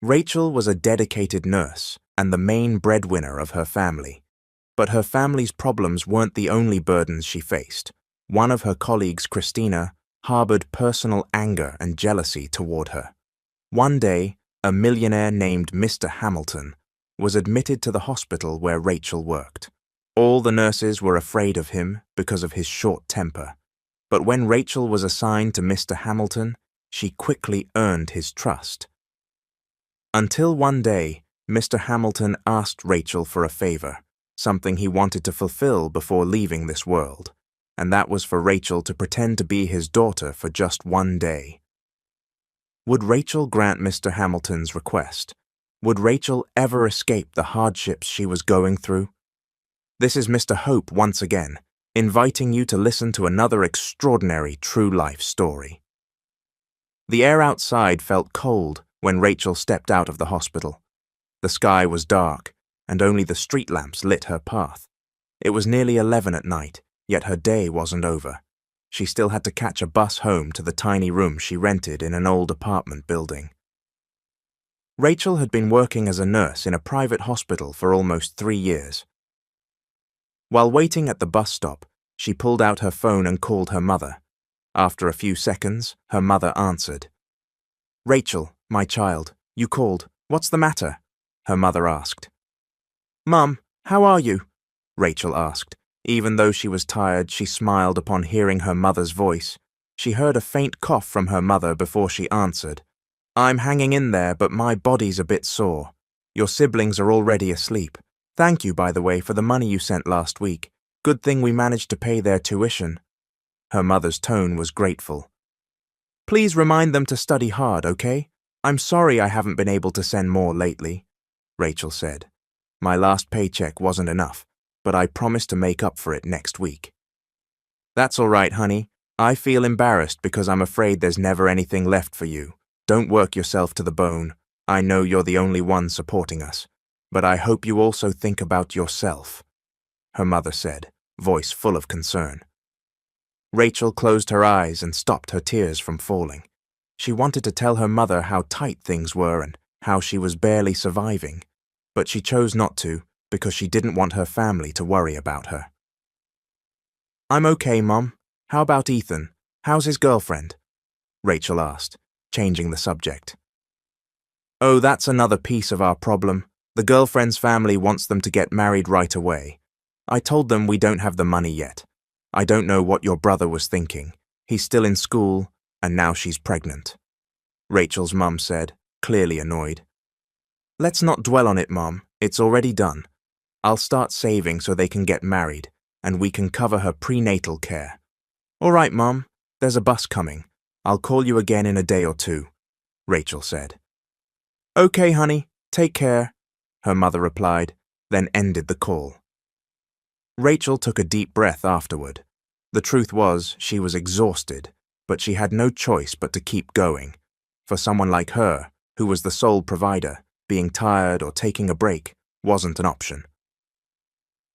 Rachel was a dedicated nurse and the main breadwinner of her family. But her family's problems weren't the only burdens she faced. One of her colleagues, Christina, harbored personal anger and jealousy toward her. One day, a millionaire named Mr. Hamilton was admitted to the hospital where Rachel worked. All the nurses were afraid of him because of his short temper. But when Rachel was assigned to Mr. Hamilton, she quickly earned his trust. Until one day, Mr. Hamilton asked Rachel for a favor, something he wanted to fulfill before leaving this world, and that was for Rachel to pretend to be his daughter for just one day. Would Rachel grant Mr. Hamilton's request? Would Rachel ever escape the hardships she was going through? This is Mr. Hope once again, inviting you to listen to another extraordinary true-life story. The air outside felt cold when Rachel stepped out of the hospital. The sky was dark, and only the street lamps lit her path. It was nearly 11 at night, yet her day wasn't over. She still had to catch a bus home to the tiny room she rented in an old apartment building. Rachel had been working as a nurse in a private hospital for almost 3 years. While waiting at the bus stop, she pulled out her phone and called her mother. After a few seconds, her mother answered. "Rachel, my child, you called. What's the matter?" her mother asked. "Mum, how are you?" Rachel asked. Even though she was tired, she smiled upon hearing her mother's voice. She heard a faint cough from her mother before she answered. "I'm hanging in there, but my body's a bit sore. Your siblings are already asleep. Thank you, by the way, for the money you sent last week. Good thing we managed to pay their tuition." Her mother's tone was grateful. "Please remind them to study hard, okay? I'm sorry I haven't been able to send more lately," Rachel said. "My last paycheck wasn't enough, but I promise to make up for it next week." "That's all right, honey. I feel embarrassed because I'm afraid there's never anything left for you. Don't work yourself to the bone. I know you're the only one supporting us, but I hope you also think about yourself," her mother said, voice full of concern. Rachel closed her eyes and stopped her tears from falling. She wanted to tell her mother how tight things were and how she was barely surviving, but she chose not to because she didn't want her family to worry about her. "I'm okay, Mom. How about Ethan? How's his girlfriend?" Rachel asked, changing the subject. "Oh, that's another piece of our problem. The girlfriend's family wants them to get married right away. I told them we don't have the money yet. I don't know what your brother was thinking. He's still in school, and now she's pregnant," Rachel's mum said, clearly annoyed. "Let's not dwell on it, Mom. It's already done. I'll start saving so they can get married, and we can cover her prenatal care." "All right, Mom. There's a bus coming. I'll call you again in a day or two," Rachel said. "Okay, honey. Take care," her mother replied, then ended the call. Rachel took a deep breath afterward. The truth was, she was exhausted, but she had no choice but to keep going. For someone like her, who was the sole provider, being tired or taking a break wasn't an option.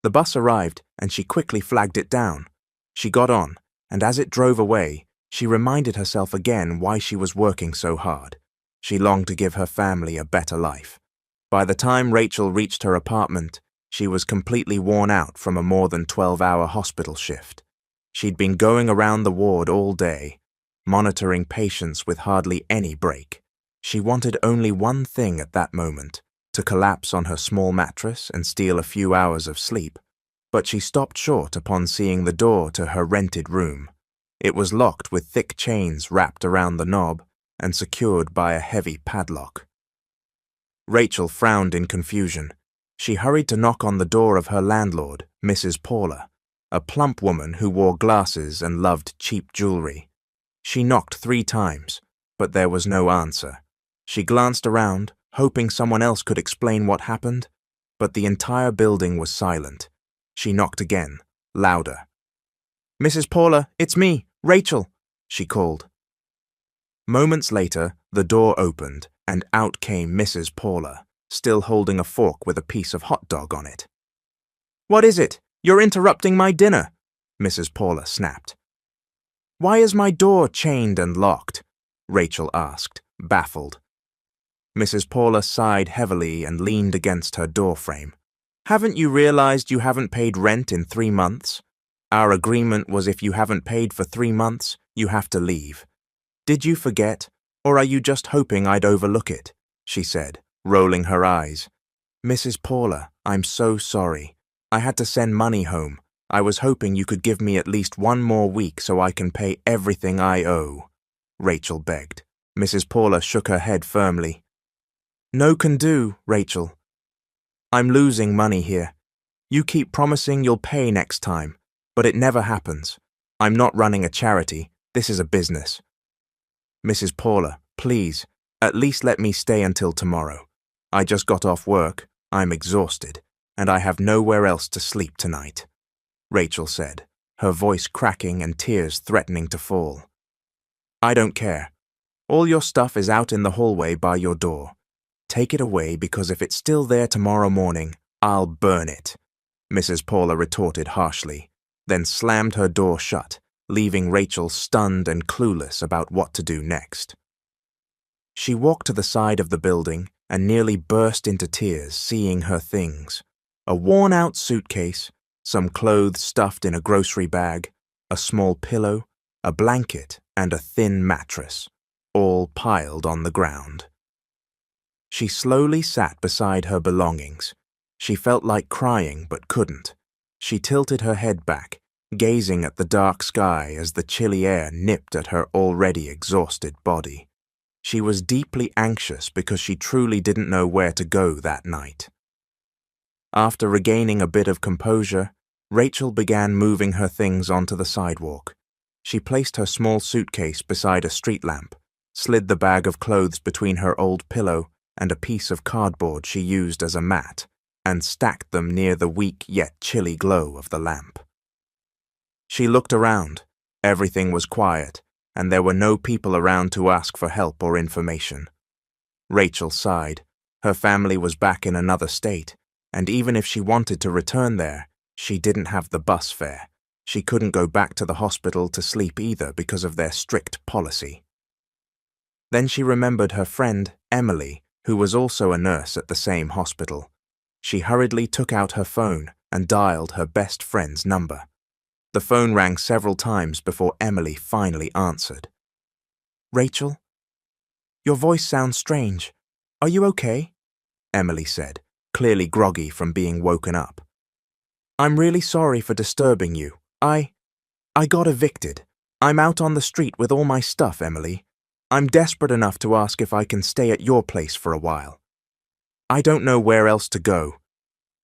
The bus arrived, and she quickly flagged it down. She got on, and as it drove away, she reminded herself again why she was working so hard. She longed to give her family a better life. By the time Rachel reached her apartment, she was completely worn out from a more than 12-hour hospital shift. She'd been going around the ward all day, monitoring patients with hardly any break. She wanted only one thing at that moment, to collapse on her small mattress and steal a few hours of sleep. But she stopped short upon seeing the door to her rented room. It was locked with thick chains wrapped around the knob and secured by a heavy padlock. Rachel frowned in confusion. She hurried to knock on the door of her landlord, Mrs. Paula, a plump woman who wore glasses and loved cheap jewelry. She knocked 3 times, but there was no answer. She glanced around, hoping someone else could explain what happened, but the entire building was silent. She knocked again, louder. "Mrs. Paula, it's me, Rachel," she called. Moments later, the door opened, and out came Mrs. Paula, still holding a fork with a piece of hot dog on it. "What is it? You're interrupting my dinner," Mrs. Paula snapped. "Why is my door chained and locked?" Rachel asked, baffled. Mrs. Paula sighed heavily and leaned against her doorframe. Haven't you realized you haven't paid rent in 3 months? Our agreement was if you haven't paid for 3 months, you have to leave. Did you forget, or are you just hoping I'd overlook it? She said, rolling her eyes. Mrs. Paula, I'm so sorry. I had to send money home. I was hoping you could give me at least 1 more week so I can pay everything I owe, Rachel begged. Mrs. Paula shook her head firmly. No can do, Rachel. I'm losing money here. You keep promising you'll pay next time, but it never happens. I'm not running a charity. This is a business. Mrs. Paula, please, at least let me stay until tomorrow. I just got off work, I'm exhausted, and I have nowhere else to sleep tonight, Rachel said, her voice cracking and tears threatening to fall. I don't care. All your stuff is out in the hallway by your door. Take it away because if it's still there tomorrow morning, I'll burn it, Mrs. Paula retorted harshly, then slammed her door shut, leaving Rachel stunned and clueless about what to do next. She walked to the side of the building and nearly burst into tears seeing her things. A worn-out suitcase, some clothes stuffed in a grocery bag, a small pillow, a blanket, and a thin mattress, all piled on the ground. She slowly sat beside her belongings. She felt like crying but couldn't. She tilted her head back, gazing at the dark sky as the chilly air nipped at her already exhausted body. She was deeply anxious because she truly didn't know where to go that night. After regaining a bit of composure, Rachel began moving her things onto the sidewalk. She placed her small suitcase beside a street lamp, slid the bag of clothes between her old pillow and a piece of cardboard she used as a mat, and stacked them near the weak yet chilly glow of the lamp. She looked around. Everything was quiet, and there were no people around to ask for help or information. Rachel sighed. Her family was back in another state, and even if she wanted to return there, she didn't have the bus fare. She couldn't go back to the hospital to sleep either because of their strict policy. Then she remembered her friend, Emily, who was also a nurse at the same hospital. She hurriedly took out her phone and dialed her best friend's number. The phone rang several times before Emily finally answered. Rachel? Your voice sounds strange. Are you okay? Emily said, clearly groggy from being woken up. I'm really sorry for disturbing you. I got evicted. I'm out on the street with all my stuff, Emily. I'm desperate enough to ask if I can stay at your place for a while. I don't know where else to go,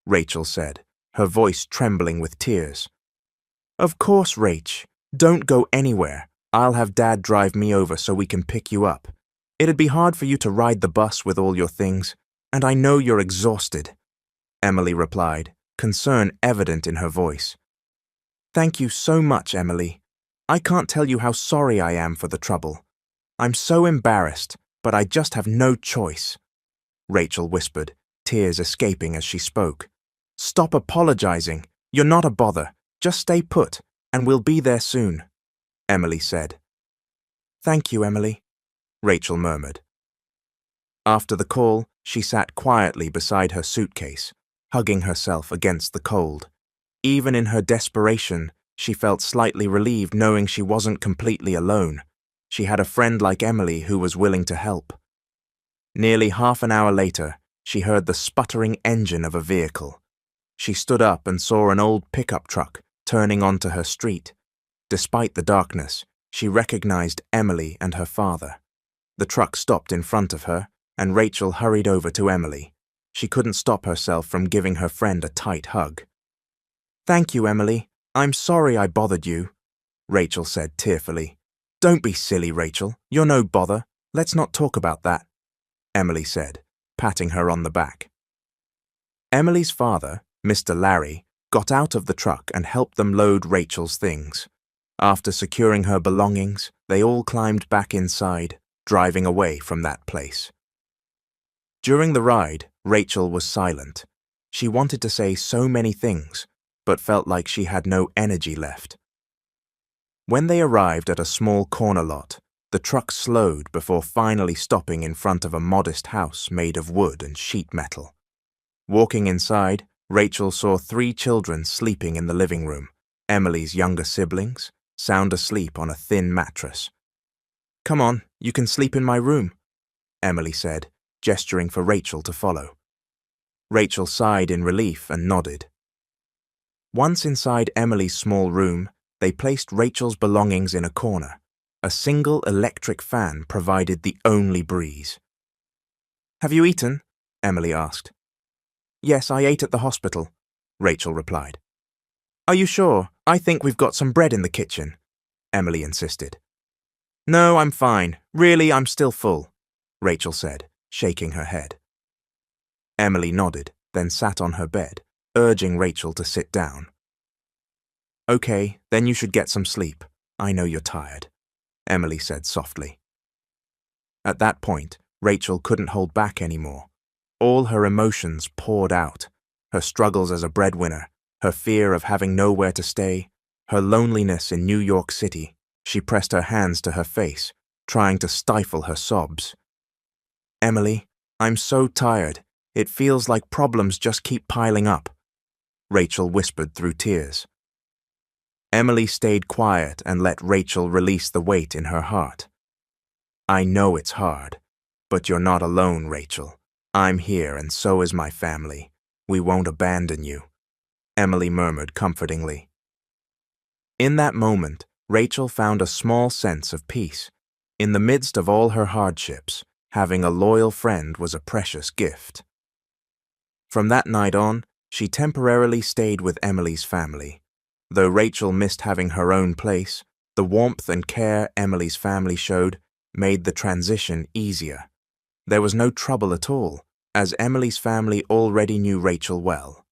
Rachel said, her voice trembling with tears. Of course, Rach. Don't go anywhere. I'll have Dad drive me over so we can pick you up. It'd be hard for you to ride the bus with all your things, and I know you're exhausted, Emily replied, concern evident in her voice. Thank you so much, Emily. I can't tell you how sorry I am for the trouble. I'm so embarrassed, but I just have no choice, Rachel whispered, tears escaping as she spoke. Stop apologizing. You're not a bother. Just stay put, and we'll be there soon, Emily said. Thank you, Emily, Rachel murmured. After the call, she sat quietly beside her suitcase, hugging herself against the cold. Even in her desperation, she felt slightly relieved knowing she wasn't completely alone. She had a friend like Emily who was willing to help. Nearly half an hour later, she heard the sputtering engine of a vehicle. She stood up and saw an old pickup truck turning onto her street. Despite the darkness, she recognized Emily and her father. The truck stopped in front of her, and Rachel hurried over to Emily. She couldn't stop herself from giving her friend a tight hug. Thank you, Emily. I'm sorry I bothered you, Rachel said tearfully. Don't be silly, Rachel. You're no bother. Let's not talk about that, Emily said, patting her on the back. Emily's father, Mr. Larry, got out of the truck and helped them load Rachel's things. After securing her belongings, they all climbed back inside, driving away from that place. During the ride, Rachel was silent. She wanted to say so many things, but felt like she had no energy left. When they arrived at a small corner lot, The truck slowed before finally stopping in front of a modest house made of wood and sheet metal. Walking inside, Rachel saw 3 children sleeping in the living room, Emily's younger siblings, sound asleep on a thin mattress. "Come on, you can sleep in my room," Emily said, gesturing for Rachel to follow. Rachel sighed in relief and nodded. Once inside Emily's small room, they placed Rachel's belongings in a corner. A single electric fan provided the only breeze. "Have you eaten?" Emily asked. "Yes, I ate at the hospital," Rachel replied. "Are you sure? I think we've got some bread in the kitchen," Emily insisted. "No, I'm fine. Really, I'm still full," Rachel said, shaking her head. Emily nodded, then sat on her bed, urging Rachel to sit down. "Okay, then you should get some sleep. I know you're tired," Emily said softly. At that point, Rachel couldn't hold back anymore. All her emotions poured out, her struggles as a breadwinner, her fear of having nowhere to stay, her loneliness in New York City. She pressed her hands to her face, trying to stifle her sobs. "Emily, I'm so tired. It feels like problems just keep piling up," Rachel whispered through tears. Emily stayed quiet and let Rachel release the weight in her heart. "I know it's hard, but you're not alone, Rachel. I'm here and so is my family. We won't abandon you," Emily murmured comfortingly. In that moment, Rachel found a small sense of peace. In the midst of all her hardships, having a loyal friend was a precious gift. From that night on, she temporarily stayed with Emily's family. Though Rachel missed having her own place, the warmth and care Emily's family showed made the transition easier. There was no trouble at all, as Emily's family already knew Rachel well.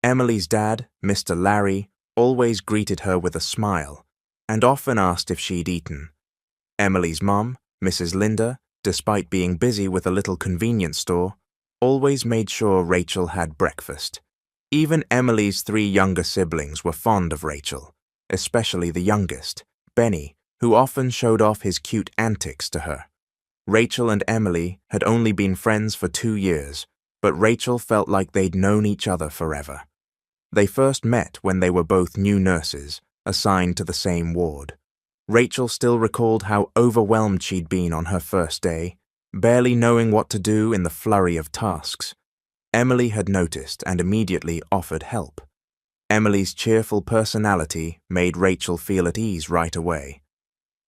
Emily's dad, Mr. Larry, always greeted her with a smile and often asked if she'd eaten. Emily's mum, Mrs. Linda, despite being busy with a little convenience store, always made sure Rachel had breakfast. Even Emily's 3 younger siblings were fond of Rachel, especially the youngest, Benny, who often showed off his cute antics to her. Rachel and Emily had only been friends for 2 years, but Rachel felt like they'd known each other forever. They first met when they were both new nurses, assigned to the same ward. Rachel still recalled how overwhelmed she'd been on her first day, barely knowing what to do in the flurry of tasks. Emily had noticed and immediately offered help. Emily's cheerful personality made Rachel feel at ease right away.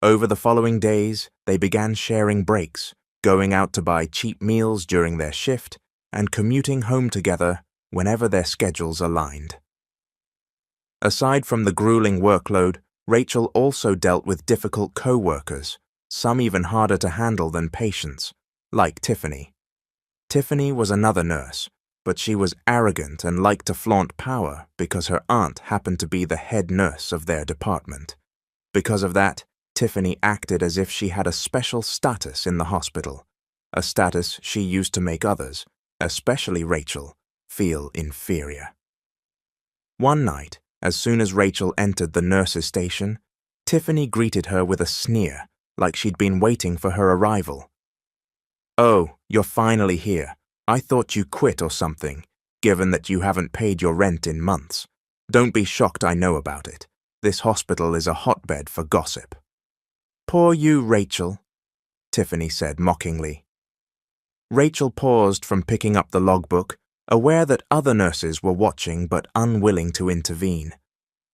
Over the following days, they began sharing breaks, going out to buy cheap meals during their shift, and commuting home together whenever their schedules aligned. Aside from the grueling workload, Rachel also dealt with difficult co-workers, some even harder to handle than patients, like Tiffany. Tiffany was another nurse, but she was arrogant and liked to flaunt power because her aunt happened to be the head nurse of their department. Because of that, Tiffany acted as if she had a special status in the hospital, a status she used to make others, especially Rachel, feel inferior. One night, as soon as Rachel entered the nurse's station, Tiffany greeted her with a sneer, like she'd been waiting for her arrival. "Oh, you're finally here. I thought you quit or something, given that you haven't paid your rent in months. Don't be shocked I know about it. This hospital is a hotbed for gossip." "Poor you, Rachel," Tiffany said mockingly. Rachel paused from picking up the logbook, aware that other nurses were watching but unwilling to intervene.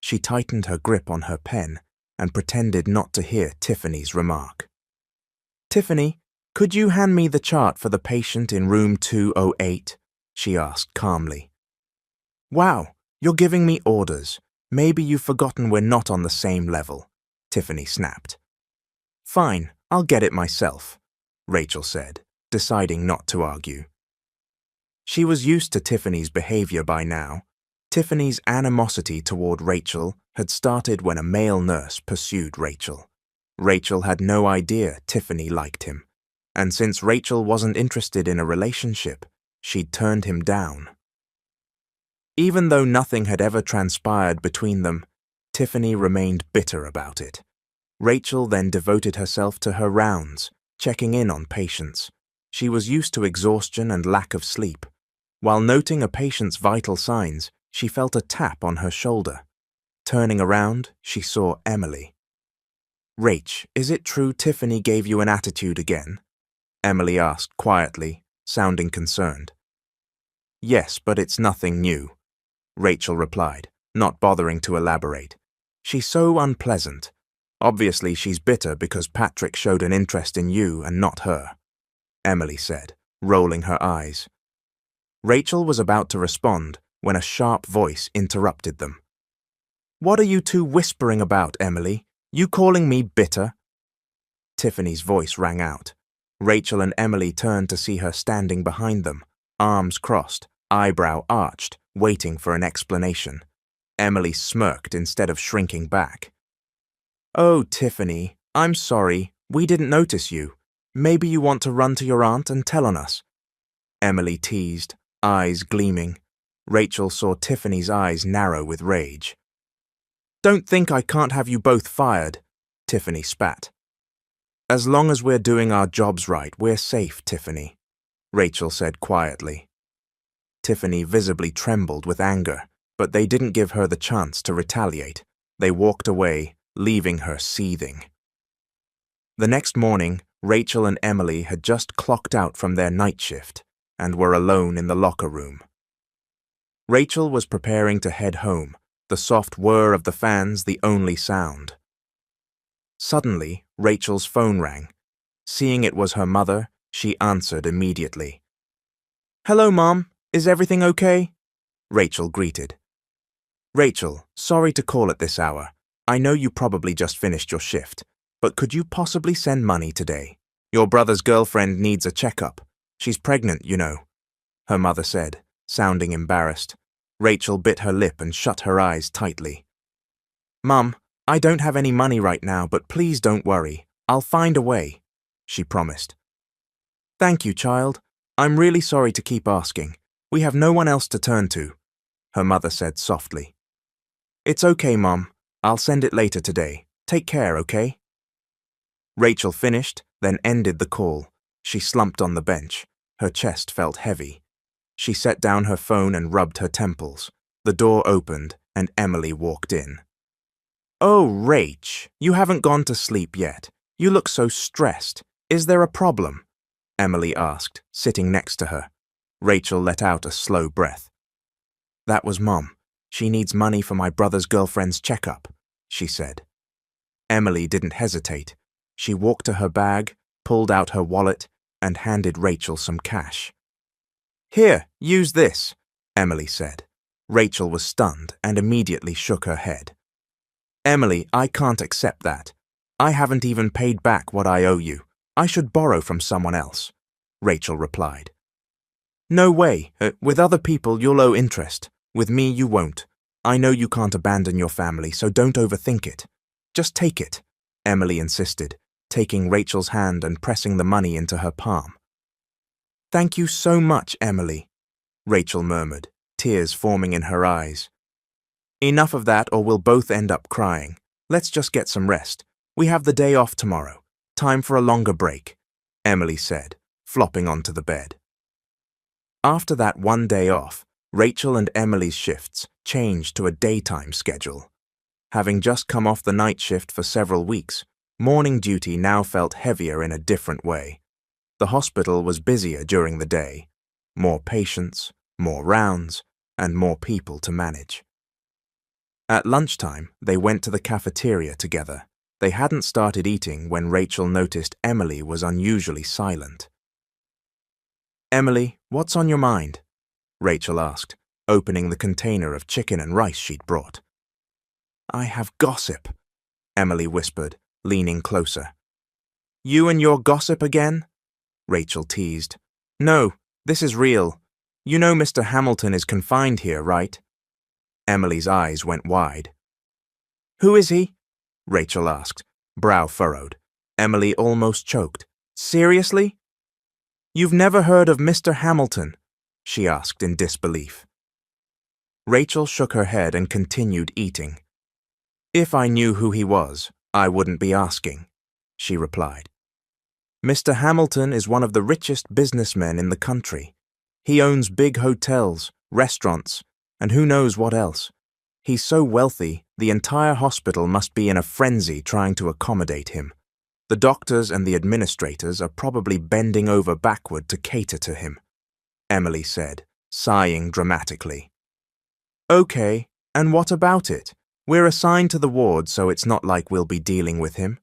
She tightened her grip on her pen and pretended not to hear Tiffany's remark. "Tiffany, could you hand me the chart for the patient in room 208? She asked calmly. "Wow, you're giving me orders. Maybe you've forgotten we're not on the same level," Tiffany snapped. "Fine, I'll get it myself," Rachel said, deciding not to argue. She was used to Tiffany's behavior by now. Tiffany's animosity toward Rachel had started when a male nurse pursued Rachel. Rachel had no idea Tiffany liked him, and since Rachel wasn't interested in a relationship, she'd turned him down. Even though nothing had ever transpired between them, Tiffany remained bitter about it. Rachel then devoted herself to her rounds, checking in on patients. She was used to exhaustion and lack of sleep. While noting a patient's vital signs, she felt a tap on her shoulder. Turning around, she saw Emily. "Rach, is it true Tiffany gave you an attitude again?" Emily asked quietly, sounding concerned. "Yes, but it's nothing new," Rachel replied, not bothering to elaborate. "She's so unpleasant. Obviously she's bitter because Patrick showed an interest in you and not her," Emily said, rolling her eyes. Rachel was about to respond when a sharp voice interrupted them. "What are you two whispering about, Emily? You calling me bitter?" Tiffany's voice rang out. Rachel and Emily turned to see her standing behind them, arms crossed, eyebrow arched, waiting for an explanation. Emily smirked instead of shrinking back. "Oh, Tiffany, I'm sorry. We didn't notice you. Maybe you want to run to your aunt and tell on us," Emily teased, eyes gleaming. Rachel saw Tiffany's eyes narrow with rage. "Don't think I can't have you both fired," Tiffany spat. "As long as we're doing our jobs right, we're safe, Tiffany," Rachel said quietly. Tiffany visibly trembled with anger, but they didn't give her the chance to retaliate. They walked away, leaving her seething. The next morning, Rachel and Emily had just clocked out from their night shift and were alone in the locker room. Rachel was preparing to head home, the soft whir of the fans the only sound. Suddenly, Rachel's phone rang. Seeing it was her mother, she answered immediately. "Hello, Mom. Is everything okay?" Rachel greeted. "Rachel, sorry to call at this hour. I know you probably just finished your shift, but could you possibly send money today? Your brother's girlfriend needs a checkup. She's pregnant, you know," her mother said, sounding embarrassed. Rachel bit her lip and shut her eyes tightly. "Mum, I don't have any money right now, but please don't worry. I'll find a way," she promised. "Thank you, child. I'm really sorry to keep asking. We have no one else to turn to," her mother said softly. "It's okay, Mom. I'll send it later today. Take care, okay?" Rachel finished, then ended the call. She slumped on the bench. Her chest felt heavy. She set down her phone and rubbed her temples. The door opened, and Emily walked in. "Oh, Rach, you haven't gone to sleep yet. You look so stressed. Is there a problem?" Emily asked, sitting next to her. Rachel let out a slow breath. "That was Mom. She needs money for my brother's girlfriend's checkup," she said. Emily didn't hesitate. She walked to her bag, pulled out her wallet, and handed Rachel some cash. "Here, use this," Emily said. Rachel was stunned and immediately shook her head. "Emily, I can't accept that. I haven't even paid back what I owe you. I should borrow from someone else," Rachel replied. "No way. With other people, you'll owe interest. With me, you won't. I know you can't abandon your family, so don't overthink it. Just take it," Emily insisted, taking Rachel's hand and pressing the money into her palm. "Thank you so much, Emily," Rachel murmured, tears forming in her eyes. "Enough of that or we'll both end up crying. Let's just get some rest. We have the day off tomorrow. Time for a longer break," Emily said, flopping onto the bed. After that one day off, Rachel and Emily's shifts changed to a daytime schedule. Having just come off the night shift for several weeks, morning duty now felt heavier in a different way. The hospital was busier during the day. More patients, more rounds, and more people to manage. At lunchtime, they went to the cafeteria together. They hadn't started eating when Rachel noticed Emily was unusually silent. "Emily, what's on your mind?" Rachel asked, opening the container of chicken and rice she'd brought. "I have gossip," Emily whispered, leaning closer. "You and your gossip again?" Rachel teased. "No, this is real. You know Mr. Hamilton is confined here, right?" Emily's eyes went wide. "Who is he?" Rachel asked, brow furrowed. Emily almost choked. "Seriously? You've never heard of Mr. Hamilton?" she asked in disbelief. Rachel shook her head and continued eating. "If I knew who he was, "I wouldn't be asking," she replied. "Mr. Hamilton is one of the richest businessmen in the country. He owns big hotels, restaurants, and who knows what else. He's so wealthy, the entire hospital must be in a frenzy trying to accommodate him. The doctors and the administrators are probably bending over backward to cater to him," Emily said, sighing dramatically. "Okay, and what about it? We're assigned to the ward, so it's not like we'll be dealing with him,"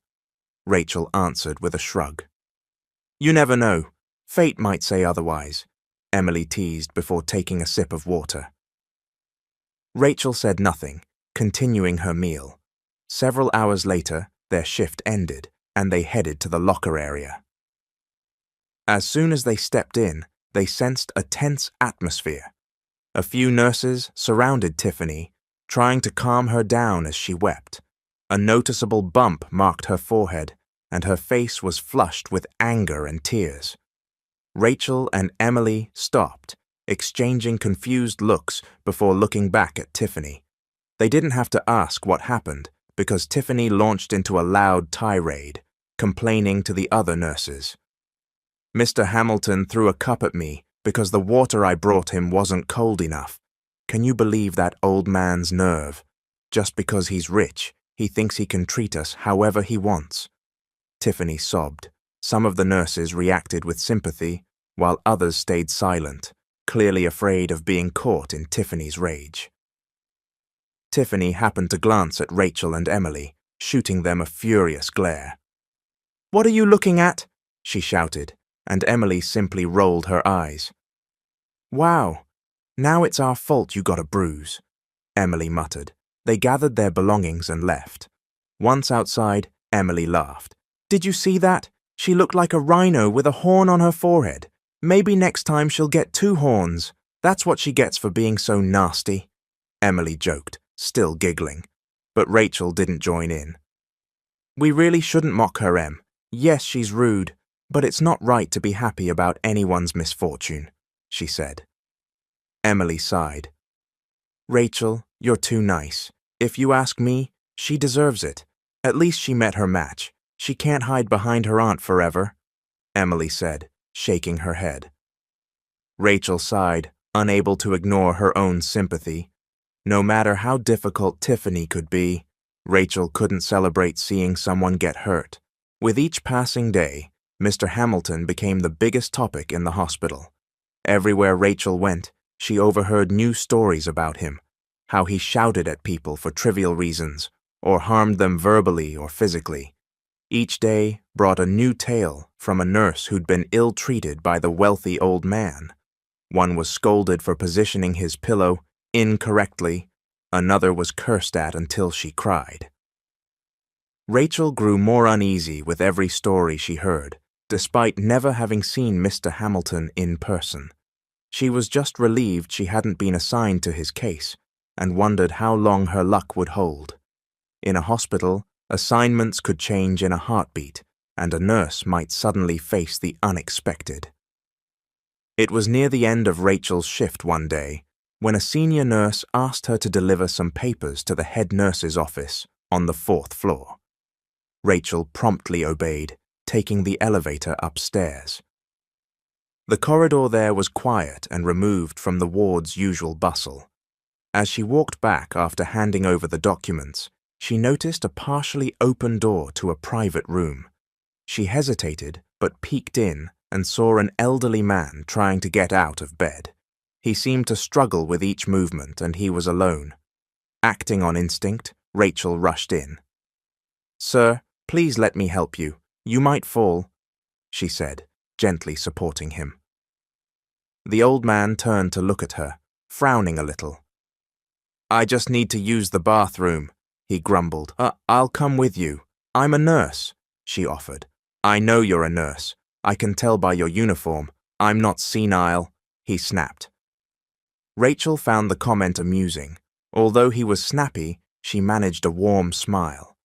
Rachel answered with a shrug. "You never know. Fate might say otherwise," Emily teased before taking a sip of water. Rachel said nothing, continuing her meal. Several hours later, their shift ended, and they headed to the locker area. As soon as they stepped in, they sensed a tense atmosphere. A few nurses surrounded Tiffany, trying to calm her down as she wept. A noticeable bump marked her forehead, and her face was flushed with anger and tears. Rachel and Emily stopped, exchanging confused looks before looking back at Tiffany. They didn't have to ask what happened, because Tiffany launched into a loud tirade, complaining to the other nurses. "Mr. Hamilton threw a cup at me because the water I brought him wasn't cold enough. Can you believe that old man's nerve? Just because he's rich, he thinks he can treat us however he wants." Tiffany sobbed. Some of the nurses reacted with sympathy, while others stayed silent, clearly afraid of being caught in Tiffany's rage. Tiffany happened to glance at Rachel and Emily, shooting them a furious glare. "What are you looking at?" she shouted, and Emily simply rolled her eyes. "Wow, now it's our fault you got a bruise," Emily muttered. They gathered their belongings and left. Once outside, Emily laughed. "Did you see that? She looked like a rhino with a horn on her forehead. Maybe next time she'll get 2 horns. That's what she gets for being so nasty," Emily joked, still giggling. But Rachel didn't join in. "We really shouldn't mock her, Em. Yes, she's rude, but it's not right to be happy about anyone's misfortune," she said. Emily sighed. "Rachel, you're too nice. If you ask me, she deserves it. At least she met her match. She can't hide behind her aunt forever," Emily said, shaking her head. Rachel sighed, unable to ignore her own sympathy. No matter how difficult Tiffany could be, Rachel couldn't celebrate seeing someone get hurt. With each passing day, Mr. Hamilton became the biggest topic in the hospital. Everywhere Rachel went, she overheard new stories about him, how he shouted at people for trivial reasons, or harmed them verbally or physically. Each day brought a new tale from a nurse who'd been ill-treated by the wealthy old man. One was scolded for positioning his pillow incorrectly, another was cursed at until she cried. Rachel grew more uneasy with every story she heard, despite never having seen Mr. Hamilton in person. She was just relieved she hadn't been assigned to his case, and wondered how long her luck would hold. In a hospital, assignments could change in a heartbeat, and a nurse might suddenly face the unexpected. It was near the end of Rachel's shift one day when a senior nurse asked her to deliver some papers to the head nurse's office on the 4th floor. Rachel promptly obeyed, taking the elevator upstairs. The corridor there was quiet and removed from the ward's usual bustle. As she walked back after handing over the documents, she noticed a partially open door to a private room. She hesitated, but peeked in and saw an elderly man trying to get out of bed. He seemed to struggle with each movement, and he was alone. Acting on instinct, Rachel rushed in. "Sir, please let me help you. You might fall," she said, gently supporting him. The old man turned to look at her, frowning a little. "I just need to use the bathroom," he grumbled. I'll come with you. I'm a nurse," she offered. "I know you're a nurse. I can tell by your uniform. I'm not senile," he snapped. Rachel found the comment amusing. Although he was snappy, she managed a warm smile.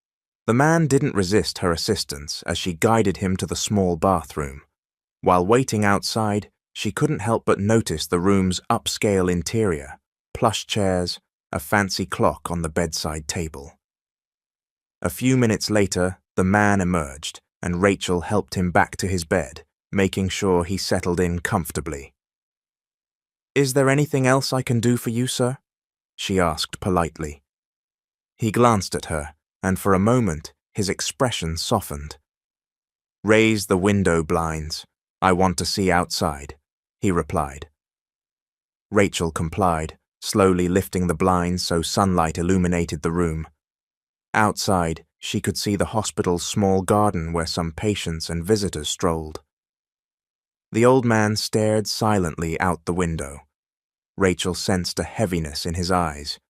The man didn't resist her assistance as she guided him to the small bathroom. While waiting outside, she couldn't help but notice the room's upscale interior, plush chairs, a fancy clock on the bedside table. A few minutes later, the man emerged, and Rachel helped him back to his bed, making sure he settled in comfortably. "Is there anything else I can do for you, sir?" she asked politely. He glanced at her, and for a moment his expression softened. "Raise the window blinds. I want to see outside," he replied. Rachel complied, slowly lifting the blinds so sunlight illuminated the room. Outside, she could see the hospital's small garden where some patients and visitors strolled. The old man stared silently out the window. Rachel sensed a heaviness in his eyes.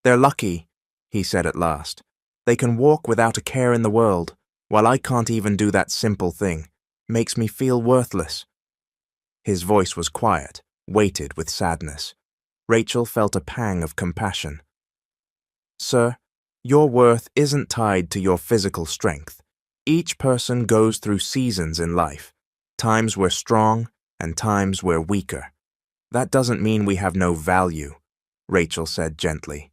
"They're lucky," he said at last. "They can walk without a care in the world, while I can't even do that simple thing. Makes me feel worthless." His voice was quiet, weighted with sadness. Rachel felt a pang of compassion. "Sir, your worth isn't tied to your physical strength. Each person goes through seasons in life. Times we're strong and times we're weaker. That doesn't mean we have no value," Rachel said gently.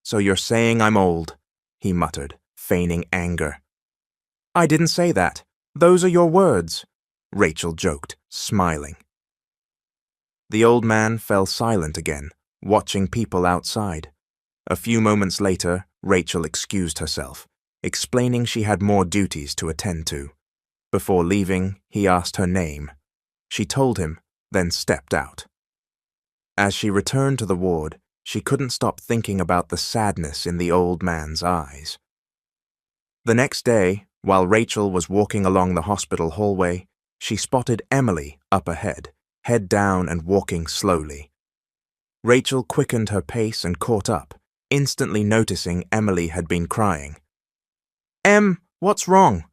"So you're saying I'm old," he muttered, feigning anger. "I didn't say that. Those are your words," Rachel joked, smiling. The old man fell silent again, watching people outside. A few moments later, Rachel excused herself, explaining she had more duties to attend to. Before leaving, he asked her name. She told him, then stepped out. As she returned to the ward, she couldn't stop thinking about the sadness in the old man's eyes. The next day, while Rachel was walking along the hospital hallway, she spotted Emily up ahead, head down and walking slowly. Rachel quickened her pace and caught up, instantly noticing Emily had been crying. "Em, what's wrong?"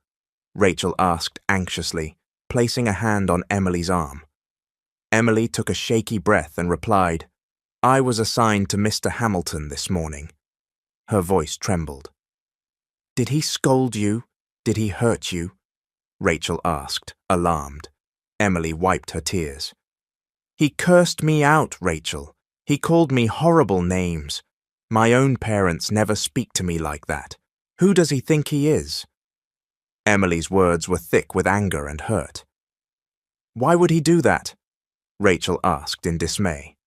Rachel asked anxiously, placing a hand on Emily's arm. Emily took a shaky breath and replied, "I was assigned to Mr. Hamilton this morning." Her voice trembled. "Did he scold you? Did he hurt you?" Rachel asked, alarmed. Emily wiped her tears. "He cursed me out, Rachel. He called me horrible names. My own parents never speak to me like that. Who does he think he is?" Emily's words were thick with anger and hurt. "Why would he do that?" Rachel asked in dismay.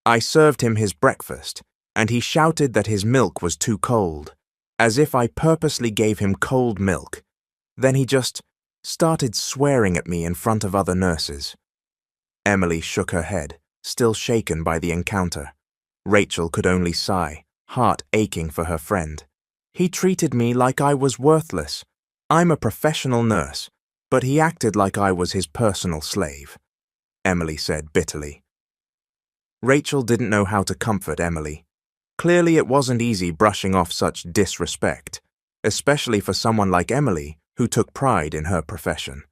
"I served him his breakfast, and he shouted that his milk was too cold, as if I purposely gave him cold milk. Then he just started swearing at me in front of other nurses." Emily shook her head, still shaken by the encounter. Rachel could only sigh, heart aching for her friend. "He treated me like I was worthless. I'm a professional nurse, but he acted like I was his personal slave," Emily said bitterly. Rachel didn't know how to comfort Emily. Clearly it wasn't easy brushing off such disrespect, especially for someone like Emily who took pride in her profession.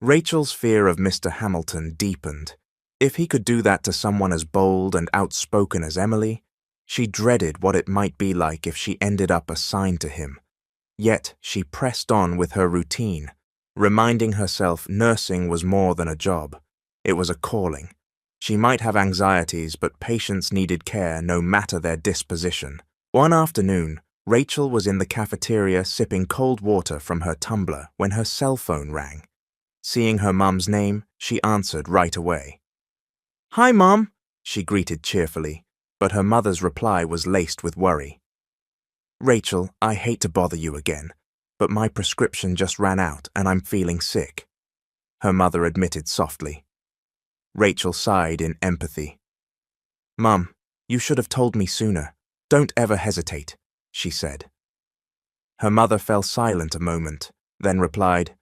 Rachel's fear of Mr. Hamilton deepened. If he could do that to someone as bold and outspoken as Emily, she dreaded what it might be like if she ended up assigned to him. Yet she pressed on with her routine, reminding herself nursing was more than a job. It was a calling. She might have anxieties, but patients needed care no matter their disposition. One afternoon, Rachel was in the cafeteria sipping cold water from her tumbler when her cell phone rang. Seeing her mum's name, she answered right away. "Hi, Mum," she greeted cheerfully, but her mother's reply was laced with worry. "Rachel, I hate to bother you again, but my prescription just ran out and I'm feeling sick," her mother admitted softly. Rachel sighed in empathy. "Mum, you should have told me sooner. Don't ever hesitate," she said. Her mother fell silent a moment, then replied,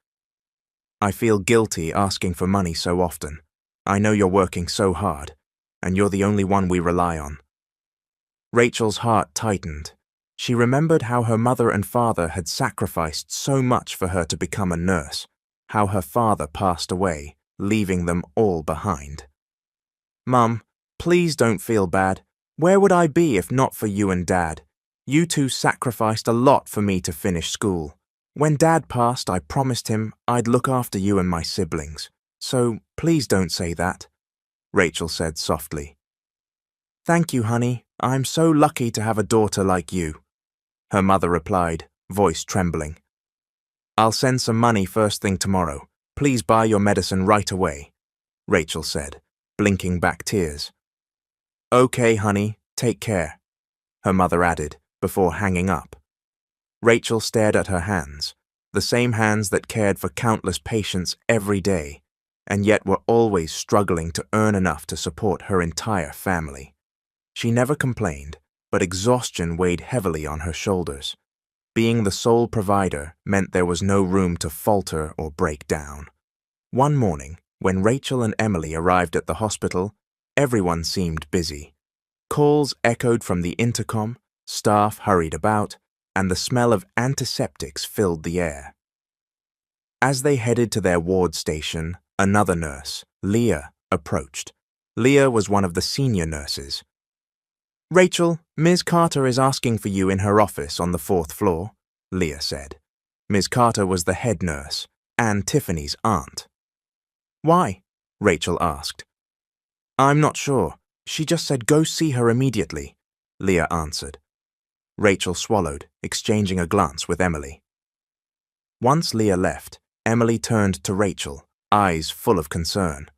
"I feel guilty asking for money so often. I know you're working so hard, and you're the only one we rely on." Rachel's heart tightened. She remembered how her mother and father had sacrificed so much for her to become a nurse, how her father passed away, leaving them all behind. "Mum, please don't feel bad. Where would I be if not for you and Dad? You two sacrificed a lot for me to finish school. When Dad passed, I promised him I'd look after you and my siblings. So please don't say that," Rachel said softly. "Thank you, honey. I'm so lucky to have a daughter like you." her mother replied, voice trembling. I'll send some money first thing tomorrow. Please buy your medicine right away, Rachel said, blinking back tears. Okay, honey, take care, her mother added, before hanging up. Rachel stared at her hands, the same hands that cared for countless patients every day, and yet were always struggling to earn enough to support her entire family. She never complained, but exhaustion weighed heavily on her shoulders. Being the sole provider meant there was no room to falter or break down. One morning, when Rachel and Emily arrived at the hospital, everyone seemed busy. Calls echoed from the intercom, staff hurried about, and the smell of antiseptics filled the air. As they headed to their ward station, another nurse, Leah, approached. Leah was one of the senior nurses. Rachel, Ms. Carter is asking for you in her office on the 4th floor, Leah said. Ms. Carter was the head nurse, and Tiffany's aunt. Why? Rachel asked. I'm not sure. She just said go see her immediately, Leah answered. Rachel swallowed, exchanging a glance with Emily. Once Leah left, Emily turned to Rachel, eyes full of concern.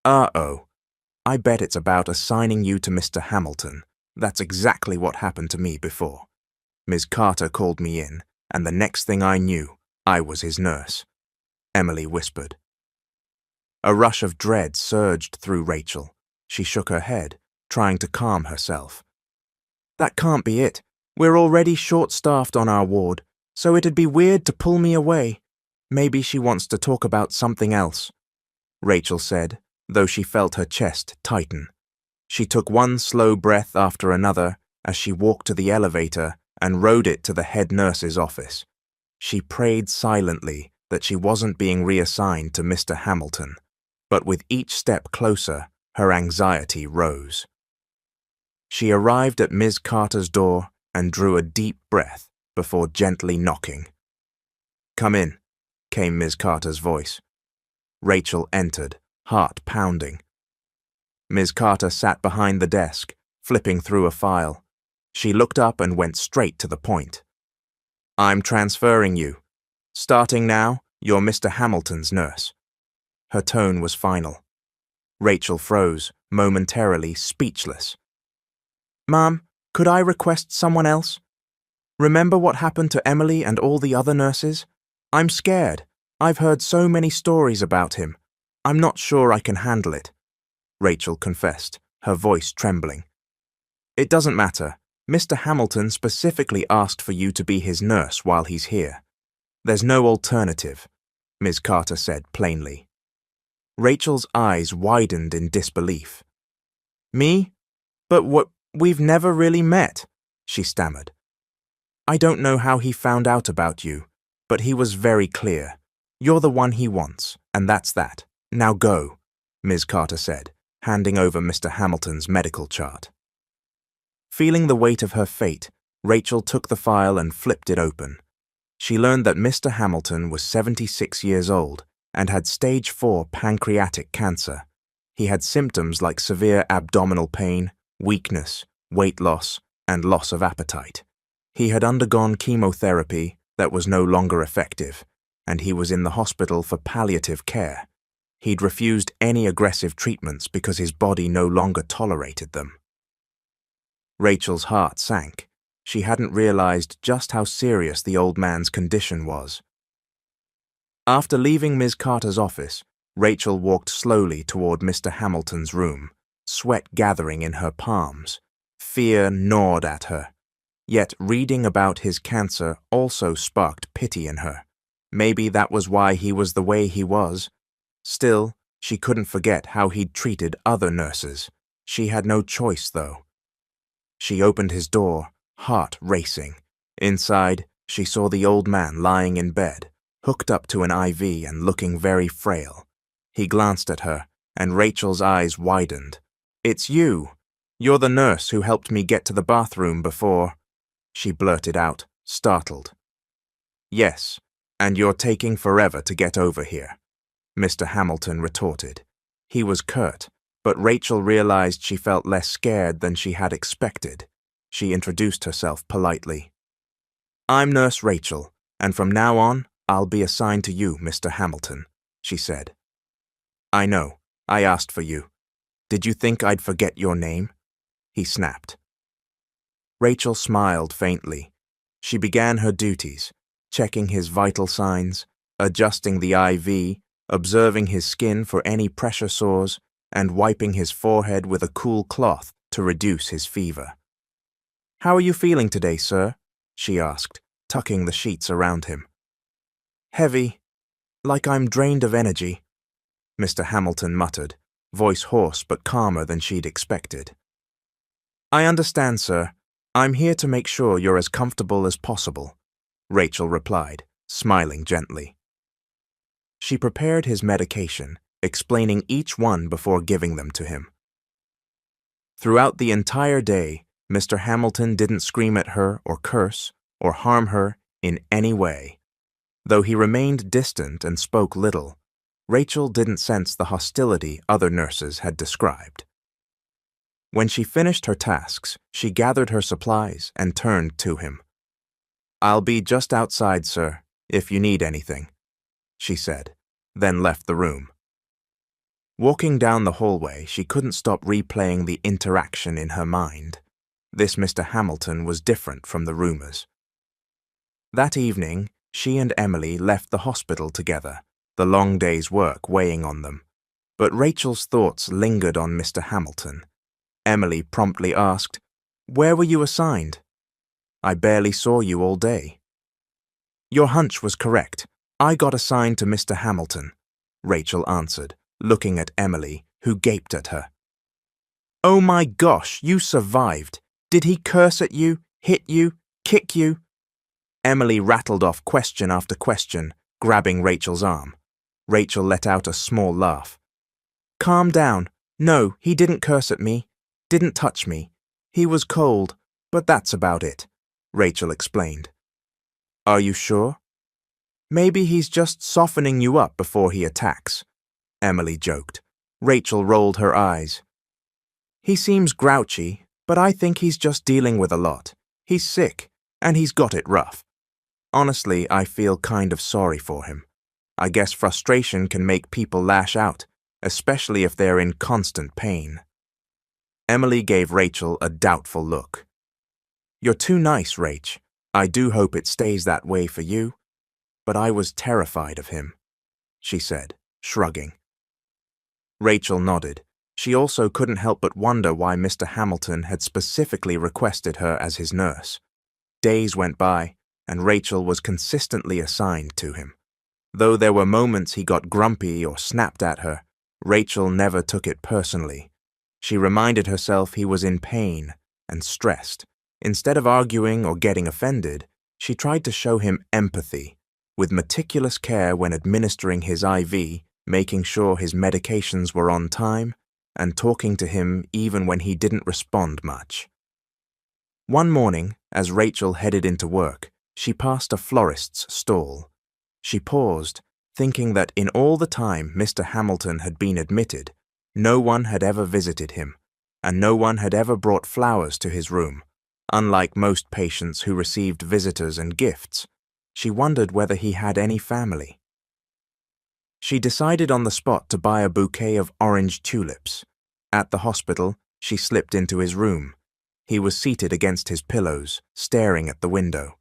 Uh-oh. I bet it's about assigning you to Mr. Hamilton. That's exactly what happened to me before. Ms. Carter called me in, and the next thing I knew, I was his nurse, Emily whispered. A rush of dread surged through Rachel. She shook her head, trying to calm herself. That can't be it. We're already short-staffed on our ward, so it'd be weird to pull me away. Maybe she wants to talk about something else, Rachel said, though she felt her chest tighten. She took one slow breath after another as she walked to the elevator and rode it to the head nurse's office. She prayed silently that she wasn't being reassigned to Mr. Hamilton, but with each step closer, her anxiety rose. She arrived at Ms. Carter's door and drew a deep breath before gently knocking. Come in, came Ms. Carter's voice. Rachel entered, heart pounding. Ms. Carter sat behind the desk, flipping through a file. She looked up and went straight to the point. I'm transferring you. Starting now, you're Mr. Hamilton's nurse. Her tone was final. Rachel froze, momentarily speechless. Ma'am, could I request someone else? Remember what happened to Emily and all the other nurses? I'm scared. I've heard so many stories about him. I'm not sure I can handle it, Rachel confessed, her voice trembling. It doesn't matter. Mr. Hamilton specifically asked for you to be his nurse while he's here. There's no alternative, Ms. Carter said plainly. Rachel's eyes widened in disbelief. Me? But we've never really met, she stammered. I don't know how he found out about you, but he was very clear. You're the one he wants, and that's that. Now go, Ms. Carter said, handing over Mr. Hamilton's medical chart. Feeling the weight of her fate, Rachel took the file and flipped it open. She learned that Mr. Hamilton was 76 years old and had stage 4 pancreatic cancer. He had symptoms like severe abdominal pain, weakness, weight loss, and loss of appetite. He had undergone chemotherapy that was no longer effective, and he was in the hospital for palliative care. He'd refused any aggressive treatments because his body no longer tolerated them. Rachel's heart sank. She hadn't realized just how serious the old man's condition was. After leaving Ms. Carter's office, Rachel walked slowly toward Mr. Hamilton's room, sweat gathering in her palms. Fear gnawed at her. Yet reading about his cancer also sparked pity in her. Maybe that was why he was the way he was. Still, she couldn't forget how he'd treated other nurses. She had no choice, though. She opened his door, heart racing. Inside, she saw the old man lying in bed, hooked up to an IV and looking very frail. He glanced at her, and Rachel's eyes widened. It's you. You're the nurse who helped me get to the bathroom before, she blurted out, startled. Yes, and you're taking forever to get over here, Mr. Hamilton retorted. He was curt, but Rachel realized she felt less scared than she had expected. She introduced herself politely. I'm Nurse Rachel, and from now on, I'll be assigned to you, Mr. Hamilton, she said. I know, I asked for you. Did you think I'd forget your name? He snapped. Rachel smiled faintly. She began her duties, checking his vital signs, adjusting the IV, observing his skin for any pressure sores, and wiping his forehead with a cool cloth to reduce his fever. How are you feeling today, sir? She asked, tucking the sheets around him. Heavy, like I'm drained of energy, Mr. Hamilton muttered, voice hoarse but calmer than she'd expected. I understand, sir. I'm here to make sure you're as comfortable as possible, Rachel replied, smiling gently. She prepared his medication, explaining each one before giving them to him. Throughout the entire day, Mr. Hamilton didn't scream at her or curse or harm her in any way. Though he remained distant and spoke little, Rachel didn't sense the hostility other nurses had described. When she finished her tasks, she gathered her supplies and turned to him. I'll be just outside, sir, if you need anything, she said, then left the room. Walking down the hallway, she couldn't stop replaying the interaction in her mind. This Mr. Hamilton was different from the rumors. That evening, she and Emily left the hospital together, the long day's work weighing on them. But Rachel's thoughts lingered on Mr. Hamilton. Emily promptly asked, Where were you assigned? I barely saw you all day. Your hunch was correct. I got assigned to Mr. Hamilton, Rachel answered, looking at Emily, who gaped at her. Oh my gosh, you survived. Did he curse at you, hit you, kick you? Emily rattled off question after question, grabbing Rachel's arm. Rachel let out a small laugh. Calm down. No, he didn't curse at me. Didn't touch me. He was cold, but that's about it, Rachel explained. Are you sure? Maybe he's just softening you up before he attacks, Emily joked. Rachel rolled her eyes. He seems grouchy, but I think he's just dealing with a lot. He's sick, and he's got it rough. Honestly, I feel kind of sorry for him. I guess frustration can make people lash out, especially if they're in constant pain. Emily gave Rachel a doubtful look. You're too nice, Rach. I do hope it stays that way for you. But I was terrified of him, she said, shrugging. Rachel nodded. She also couldn't help but wonder why Mr. Hamilton had specifically requested her as his nurse. Days went by, and Rachel was consistently assigned to him. Though there were moments he got grumpy or snapped at her, Rachel never took it personally. She reminded herself he was in pain and stressed. Instead of arguing or getting offended, she tried to show him empathy, with meticulous care when administering his IV, making sure his medications were on time, and talking to him even when he didn't respond much. One morning, as Rachel headed into work, she passed a florist's stall. She paused, thinking that in all the time Mr. Hamilton had been admitted, no one had ever visited him, and no one had ever brought flowers to his room. Unlike most patients who received visitors and gifts, she wondered whether he had any family. She decided on the spot to buy a bouquet of orange tulips. At the hospital, she slipped into his room. He was seated against his pillows, staring at the window.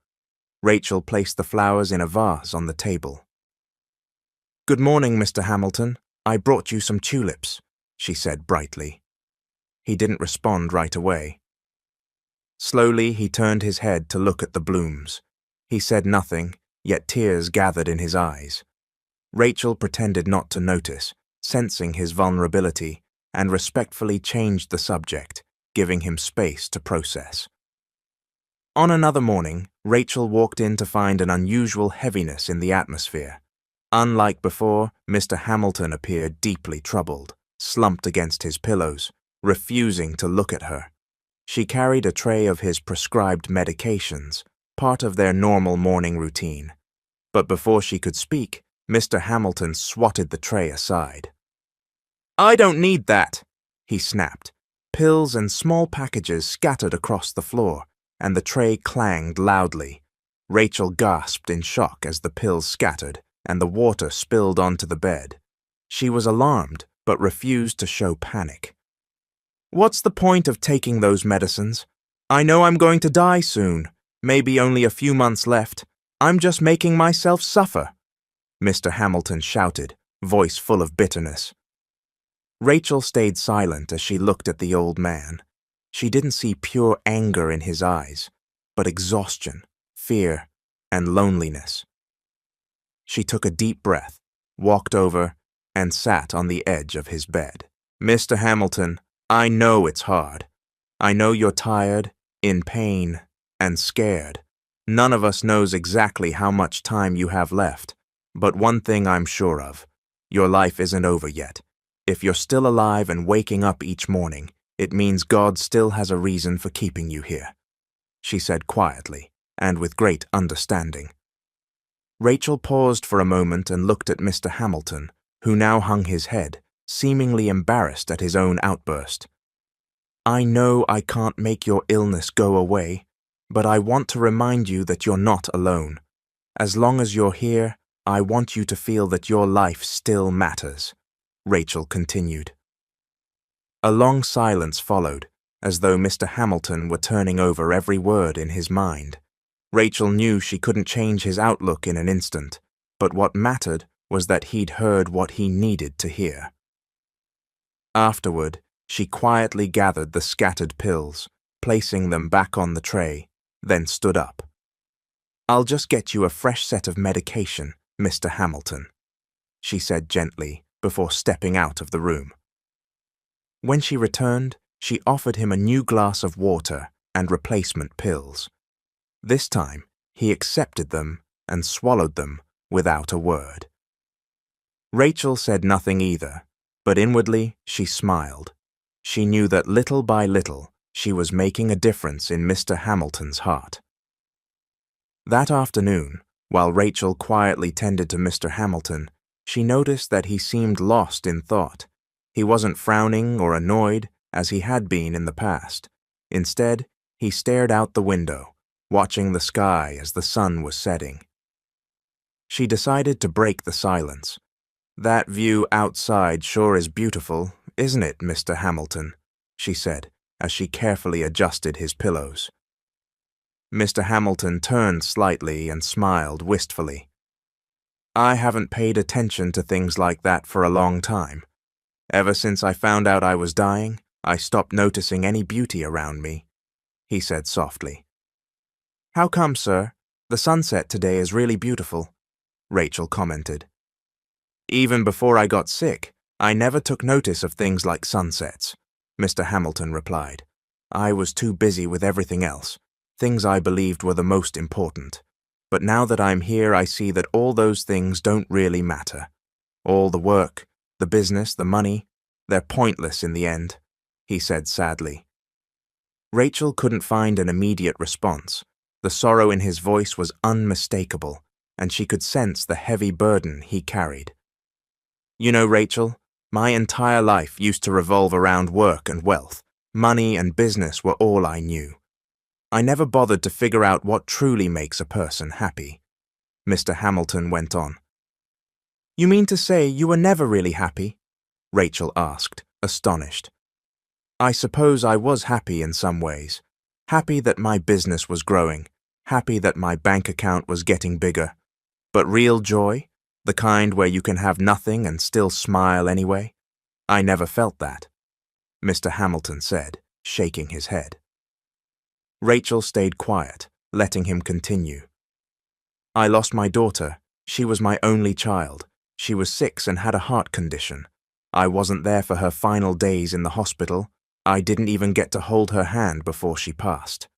Rachel placed the flowers in a vase on the table. Good morning, Mr. Hamilton. I brought you some tulips, she said brightly. He didn't respond right away. Slowly, he turned his head to look at the blooms. He said nothing, yet tears gathered in his eyes. Rachel pretended not to notice, sensing his vulnerability, and respectfully changed the subject, giving him space to process. On another morning, Rachel walked in to find an unusual heaviness in the atmosphere. Unlike before, Mr. Hamilton appeared deeply troubled, slumped against his pillows, refusing to look at her. She carried a tray of his prescribed medications, part of their normal morning routine. But before she could speak, Mr. Hamilton swatted the tray aside. I don't need that, he snapped. Pills and small packages scattered across the floor, and the tray clanged loudly. Rachel gasped in shock as the pills scattered and the water spilled onto the bed. She was alarmed, but refused to show panic. "What's the point of taking those medicines? I know I'm going to die soon, maybe only a few months left. I'm just making myself suffer," Mr. Hamilton shouted, voice full of bitterness. Rachel stayed silent as she looked at the old man. She didn't see pure anger in his eyes, but exhaustion, fear, and loneliness. She took a deep breath, walked over, and sat on the edge of his bed. "Mr. Hamilton, I know it's hard. I know you're tired, in pain, and scared. None of us knows exactly how much time you have left, but one thing I'm sure of, your life isn't over yet. If you're still alive and waking up each morning, it means God still has a reason for keeping you here," she said quietly and with great understanding. Rachel paused for a moment and looked at Mr. Hamilton, who now hung his head, seemingly embarrassed at his own outburst. "I know I can't make your illness go away, but I want to remind you that you're not alone. As long as you're here, I want you to feel that your life still matters," Rachel continued. A long silence followed, as though Mr. Hamilton were turning over every word in his mind. Rachel knew she couldn't change his outlook in an instant, but what mattered was that he'd heard what he needed to hear. Afterward, she quietly gathered the scattered pills, placing them back on the tray, then stood up. "I'll just get you a fresh set of medication, Mr. Hamilton," she said gently before stepping out of the room. When she returned, she offered him a new glass of water and replacement pills. This time, he accepted them and swallowed them without a word. Rachel said nothing either, but inwardly she smiled. She knew that little by little, she was making a difference in Mr. Hamilton's heart. That afternoon, while Rachel quietly tended to Mr. Hamilton, she noticed that he seemed lost in thought. He wasn't frowning or annoyed as he had been in the past. Instead, he stared out the window, watching the sky as the sun was setting. She decided to break the silence. "That view outside sure is beautiful, isn't it, Mr. Hamilton?" she said, as she carefully adjusted his pillows. Mr. Hamilton turned slightly and smiled wistfully. "I haven't paid attention to things like that for a long time. Ever since I found out I was dying, I stopped noticing any beauty around me," he said softly. "How come, sir? The sunset today is really beautiful," Rachel commented. "Even before I got sick, I never took notice of things like sunsets," Mr. Hamilton replied. "I was too busy with everything else, things I believed were the most important. But now that I'm here, I see that all those things don't really matter. All the work, the business, the money, they're pointless in the end," he said sadly. Rachel couldn't find an immediate response. The sorrow in his voice was unmistakable, and she could sense the heavy burden he carried. "You know, Rachel, my entire life used to revolve around work and wealth. Money and business were all I knew. I never bothered to figure out what truly makes a person happy," Mr. Hamilton went on. "You mean to say you were never really happy?" Rachel asked, astonished. "I suppose I was happy in some ways. Happy that my business was growing, happy that my bank account was getting bigger. But real joy, the kind where you can have nothing and still smile anyway, I never felt that," Mr. Hamilton said, shaking his head. Rachel stayed quiet, letting him continue. "I lost my daughter. She was my only child. She was 6 and had a heart condition. I wasn't there for her final days in the hospital. I didn't even get to hold her hand before she passed,"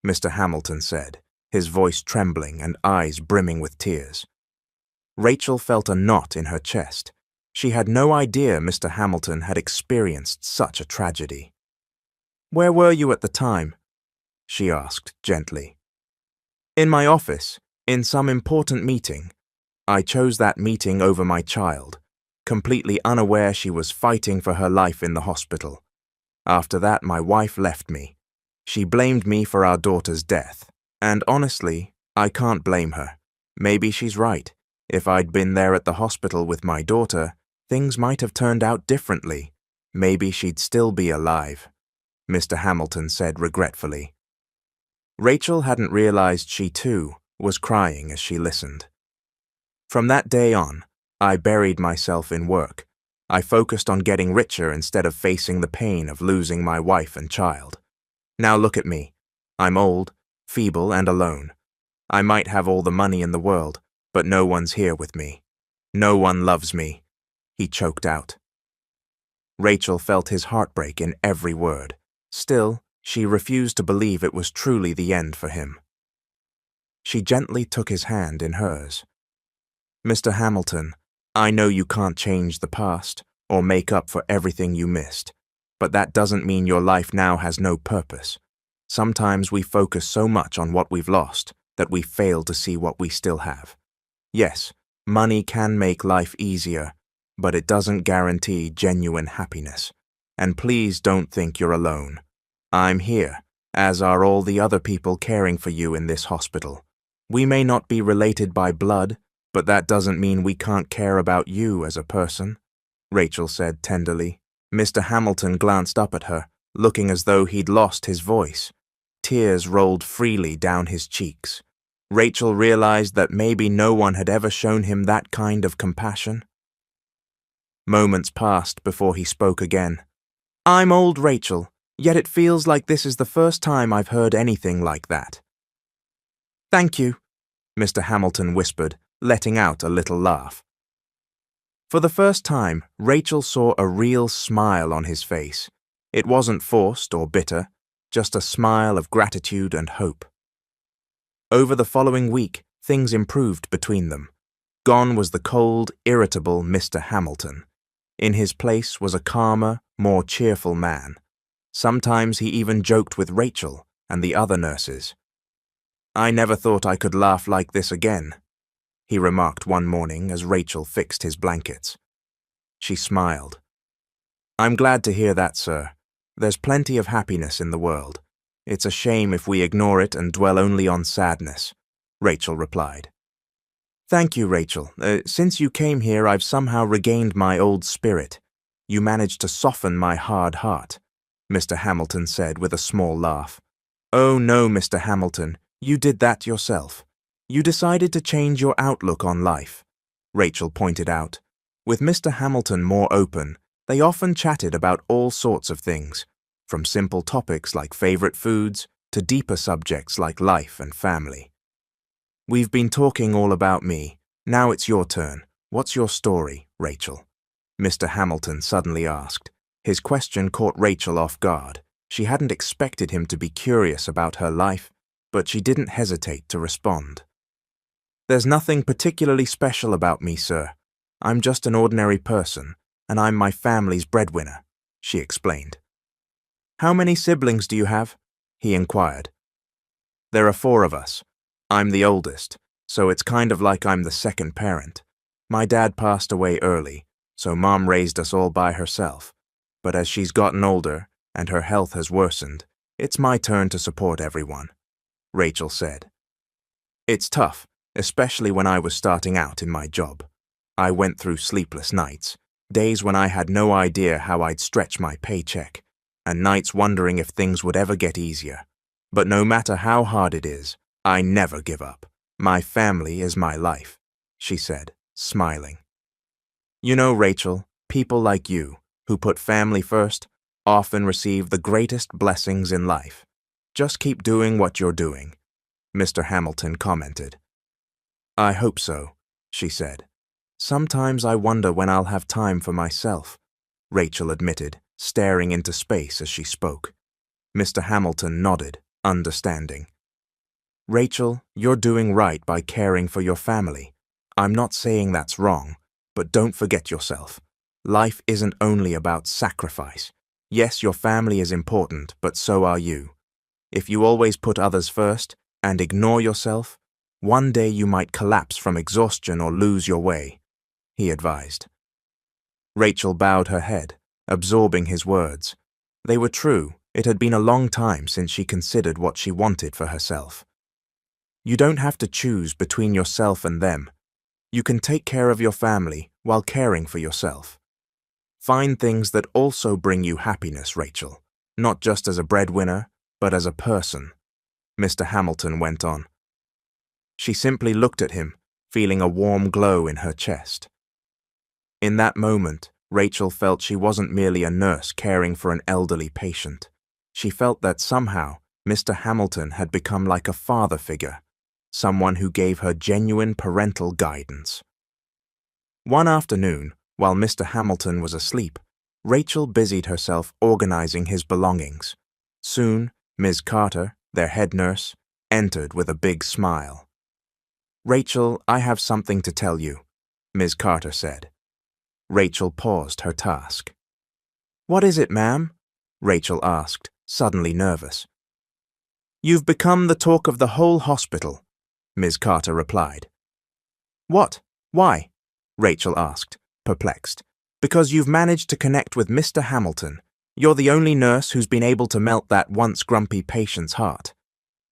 Mr. Hamilton said, his voice trembling and eyes brimming with tears. Rachel felt a knot in her chest. She had no idea Mr. Hamilton had experienced such a tragedy. "Where were you at the time?" she asked gently. "In my office, in some important meeting. I chose that meeting over my child, completely unaware she was fighting for her life in the hospital. After that, my wife left me. She blamed me for our daughter's death, and honestly, I can't blame her. Maybe she's right. If I'd been there at the hospital with my daughter, things might have turned out differently. Maybe she'd still be alive, Mr. Hamilton said regretfully. Rachel hadn't realized she, too, was crying as she listened. From that day on, I buried myself in work. I focused on getting richer instead of facing the pain of losing my wife and child. Now look at me. I'm old, feeble, and alone. I might have all the money in the world, but no one's here with me. No one loves me, he choked out. Rachel felt his heartbreak in every word. Still, she refused to believe it was truly the end for him. She gently took his hand in hers. Mr. Hamilton, I know you can't change the past or make up for everything you missed, but that doesn't mean your life now has no purpose. Sometimes we focus so much on what we've lost that we fail to see what we still have. Yes, money can make life easier, but it doesn't guarantee genuine happiness. And please don't think you're alone. I'm here, as are all the other people caring for you in this hospital. We may not be related by blood, but that doesn't mean we can't care about you as a person, Rachel said tenderly. Mr. Hamilton glanced up at her, looking as though he'd lost his voice. Tears rolled freely down his cheeks. Rachel realized that maybe no one had ever shown him that kind of compassion. Moments passed before he spoke again. I'm old, Rachel, yet it feels like this is the first time I've heard anything like that. Thank you, Mr. Hamilton whispered, letting out a little laugh. For the first time, Rachel saw a real smile on his face. It wasn't forced or bitter, just a smile of gratitude and hope. Over the following week, things improved between them. Gone was the cold, irritable Mr. Hamilton. In his place was a calmer, more cheerful man. Sometimes he even joked with Rachel and the other nurses. I never thought I could laugh like this again, he remarked one morning as Rachel fixed his blankets. She smiled. I'm glad to hear that, sir. There's plenty of happiness in the world. It's a shame if we ignore it and dwell only on sadness, Rachel replied. Thank you, Rachel. Since you came here, I've somehow regained my old spirit. You managed to soften my hard heart, Mr. Hamilton said with a small laugh. Oh no, Mr. Hamilton, you did that yourself. You decided to change your outlook on life, Rachel pointed out. With Mr. Hamilton more open, they often chatted about all sorts of things, from simple topics like favorite foods to deeper subjects like life and family. We've been talking all about me. Now it's your turn. What's your story, Rachel? Mr. Hamilton suddenly asked. His question caught Rachel off guard. She hadn't expected him to be curious about her life, but she didn't hesitate to respond. There's nothing particularly special about me, sir. I'm just an ordinary person, and I'm my family's breadwinner, she explained. How many siblings do you have? He inquired. There are 4 of us. I'm the oldest, so it's kind of like I'm the second parent. My dad passed away early, so Mom raised us all by herself. But as she's gotten older and her health has worsened, it's my turn to support everyone, Rachel said. It's tough, especially when I was starting out in my job. I went through sleepless nights, days when I had no idea how I'd stretch my paycheck, and nights wondering if things would ever get easier. But no matter how hard it is, I never give up. My family is my life, she said, smiling. You know, Rachel, people like you, who put family first, often receive the greatest blessings in life. Just keep doing what you're doing, Mr. Hamilton commented. I hope so, she said. Sometimes I wonder when I'll have time for myself, Rachel admitted, staring into space as she spoke. Mr. Hamilton nodded, understanding. Rachel, you're doing right by caring for your family. I'm not saying that's wrong, but don't forget yourself. Life isn't only about sacrifice. Yes, your family is important, but so are you. If you always put others first and ignore yourself, one day you might collapse from exhaustion or lose your way, he advised. Rachel bowed her head, absorbing his words. They were true. It had been a long time since she considered what she wanted for herself. You don't have to choose between yourself and them. You can take care of your family while caring for yourself. Find things that also bring you happiness, Rachel, not just as a breadwinner, but as a person," Mr. Hamilton went on. She simply looked at him, feeling a warm glow in her chest. In that moment, Rachel felt she wasn't merely a nurse caring for an elderly patient. She felt that somehow Mr. Hamilton had become like a father figure, someone who gave her genuine parental guidance. One afternoon, while Mr. Hamilton was asleep, Rachel busied herself organizing his belongings. Soon, Ms. Carter, their head nurse, entered with a big smile. "Rachel, I have something to tell you," Ms. Carter said. Rachel paused her task. "What is it, ma'am?" Rachel asked, suddenly nervous. "You've become the talk of the whole hospital," Ms. Carter replied. "What? Why?" Rachel asked, perplexed. "Because you've managed to connect with Mr. Hamilton. You're the only nurse who's been able to melt that once grumpy patient's heart,"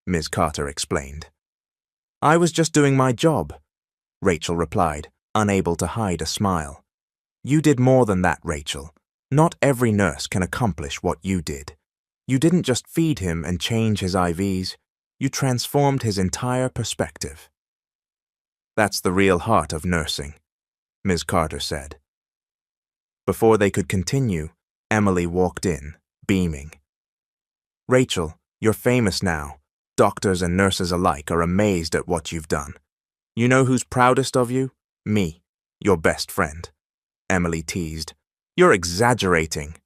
Ms. Carter explained. "I was just doing my job," Rachel replied, unable to hide a smile. "You did more than that, Rachel. Not every nurse can accomplish what you did. You didn't just feed him and change his IVs, you transformed his entire perspective." "That's the real heart of nursing," Ms. Carter said. Before they could continue, Emily walked in, beaming. "Rachel, you're famous now. Doctors and nurses alike are amazed at what you've done. You know who's proudest of you? Me, your best friend," Emily teased. "You're exaggerating,"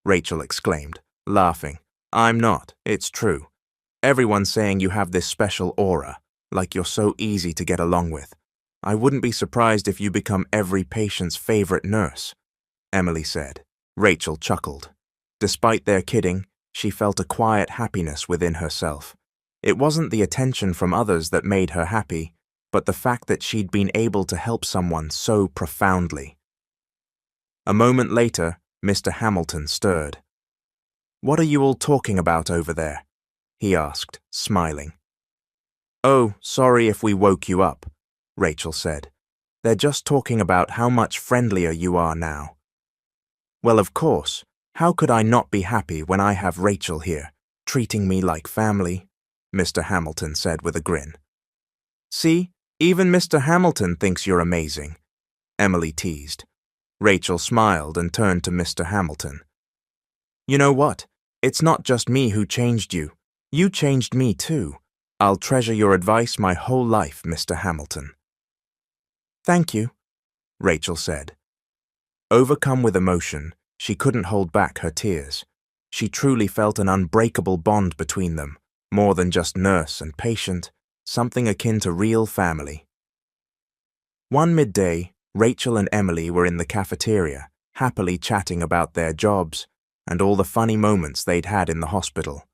Rachel exclaimed, laughing. "I'm not, it's true. Everyone's saying you have this special aura, like you're so easy to get along with. I wouldn't be surprised if you become every patient's favorite nurse," Emily said. Rachel chuckled. Despite their kidding, she felt a quiet happiness within herself. It wasn't the attention from others that made her happy, but the fact that she'd been able to help someone so profoundly. A moment later, Mr. Hamilton stirred. "What are you all talking about over there?" he asked, smiling. "Oh, sorry if we woke you up," Rachel said. "They're just talking about how much friendlier you are now." "Well, of course. How could I not be happy when I have Rachel here, treating me like family?" Mr. Hamilton said with a grin. "See, even Mr. Hamilton thinks you're amazing," Emily teased. Rachel smiled and turned to Mr. Hamilton. "You know what? It's not just me who changed you. You changed me too. I'll treasure your advice my whole life, Mr. Hamilton." "Thank you," Rachel said. Overcome with emotion, she couldn't hold back her tears. She truly felt an unbreakable bond between them, more than just nurse and patient, something akin to real family. One midday, Rachel and Emily were in the cafeteria, happily chatting about their jobs and all the funny moments they'd had in the hospital.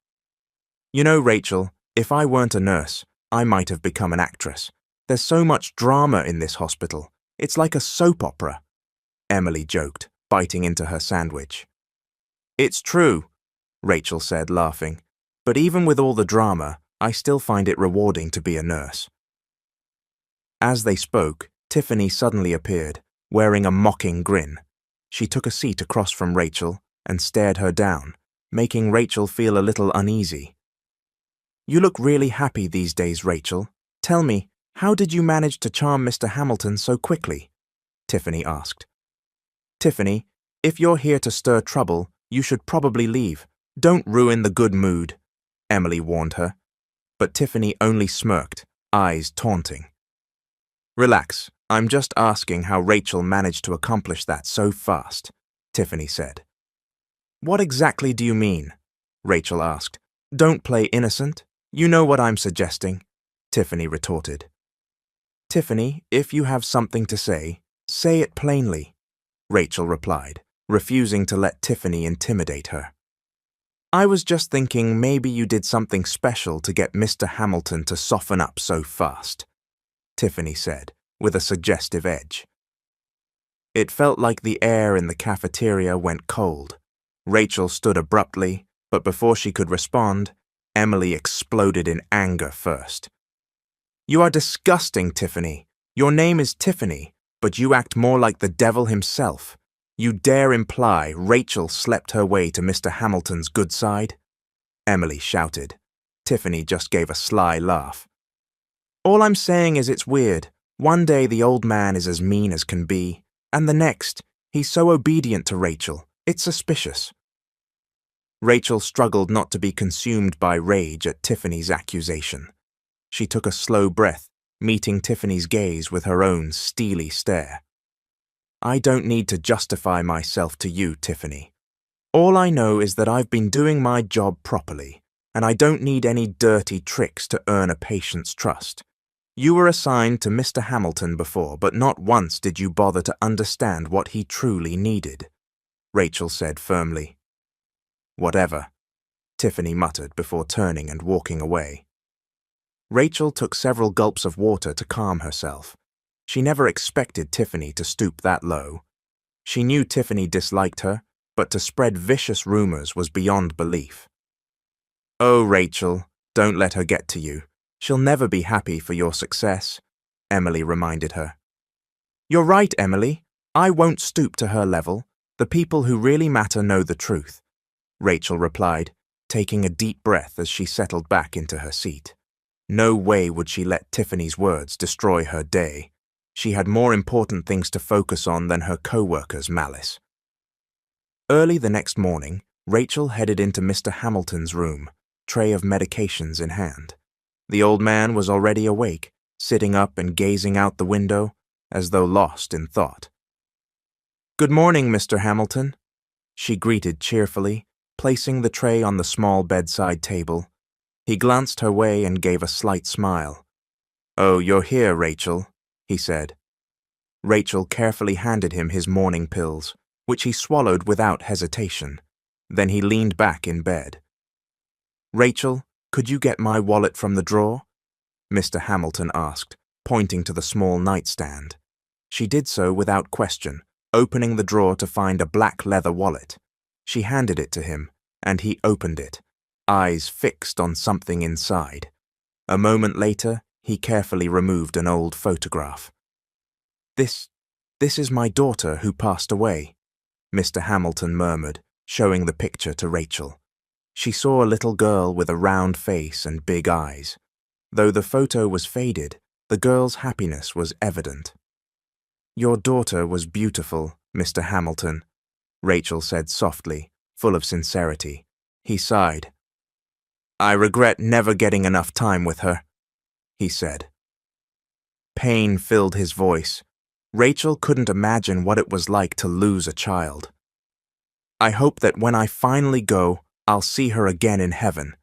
"You know, Rachel, if I weren't a nurse, I might have become an actress. There's so much drama in this hospital. It's like a soap opera," Emily joked, biting into her sandwich. "It's true," Rachel said, laughing. "But even with all the drama, I still find it rewarding to be a nurse." As they spoke, Tiffany suddenly appeared, wearing a mocking grin. She took a seat across from Rachel and stared her down, making Rachel feel a little uneasy. "You look really happy these days, Rachel. Tell me, how did you manage to charm Mr. Hamilton so quickly?" Tiffany asked. "Tiffany, if you're here to stir trouble, you should probably leave. Don't ruin the good mood," Emily warned her. But Tiffany only smirked, eyes taunting. "Relax, I'm just asking how Rachel managed to accomplish that so fast," Tiffany said. "What exactly do you mean?" Rachel asked. "Don't play innocent. You know what I'm suggesting," Tiffany retorted. "Tiffany, if you have something to say it plainly," Rachel replied, refusing to let Tiffany intimidate her. "I was just thinking maybe you did something special to get Mr. Hamilton to soften up so fast," Tiffany said, with a suggestive edge. It felt like the air in the cafeteria went cold. Rachel stood abruptly, but before she could respond, Emily exploded in anger first. "You are disgusting, Tiffany. Your name is Tiffany, but you act more like the devil himself. You dare imply Rachel slept her way to Mr. Hamilton's good side?" Emily shouted. Tiffany just gave a sly laugh. "All I'm saying is it's weird. One day the old man is as mean as can be, and the next, he's so obedient to Rachel. It's suspicious." Rachel struggled not to be consumed by rage at Tiffany's accusation. She took a slow breath, meeting Tiffany's gaze with her own steely stare. "I don't need to justify myself to you, Tiffany. All I know is that I've been doing my job properly, and I don't need any dirty tricks to earn a patient's trust. You were assigned to Mr. Hamilton before, but not once did you bother to understand what he truly needed," Rachel said firmly. "Whatever," Tiffany muttered before turning and walking away. Rachel took several gulps of water to calm herself. She never expected Tiffany to stoop that low. She knew Tiffany disliked her, but to spread vicious rumors was beyond belief. "Oh, Rachel, don't let her get to you. She'll never be happy for your success," Emily reminded her. "You're right, Emily. I won't stoop to her level. The people who really matter know the truth," Rachel replied, taking a deep breath as she settled back into her seat. No way would she let Tiffany's words destroy her day. She had more important things to focus on than her co-workers' malice. Early the next morning, Rachel headed into Mr. Hamilton's room, tray of medications in hand. The old man was already awake, sitting up and gazing out the window, as though lost in thought. "Good morning, Mr. Hamilton," she greeted cheerfully, placing the tray on the small bedside table. He glanced her way and gave a slight smile. "Oh, you're here, Rachel," he said. Rachel carefully handed him his morning pills, which he swallowed without hesitation. Then he leaned back in bed. "Rachel, could you get my wallet from the drawer?" Mr. Hamilton asked, pointing to the small nightstand. She did so without question, opening the drawer to find a black leather wallet. She handed it to him, and he opened it, eyes fixed on something inside. A moment later, he carefully removed an old photograph. This is my daughter who passed away," Mr. Hamilton murmured, showing the picture to Rachel. She saw a little girl with a round face and big eyes. Though the photo was faded, the girl's happiness was evident. "Your daughter was beautiful, Mr. Hamilton," Rachel said softly, full of sincerity. He sighed. "I regret never getting enough time with her," he said. Pain filled his voice. Rachel couldn't imagine what it was like to lose a child. "I hope that when I finally go, I'll see her again in heaven,"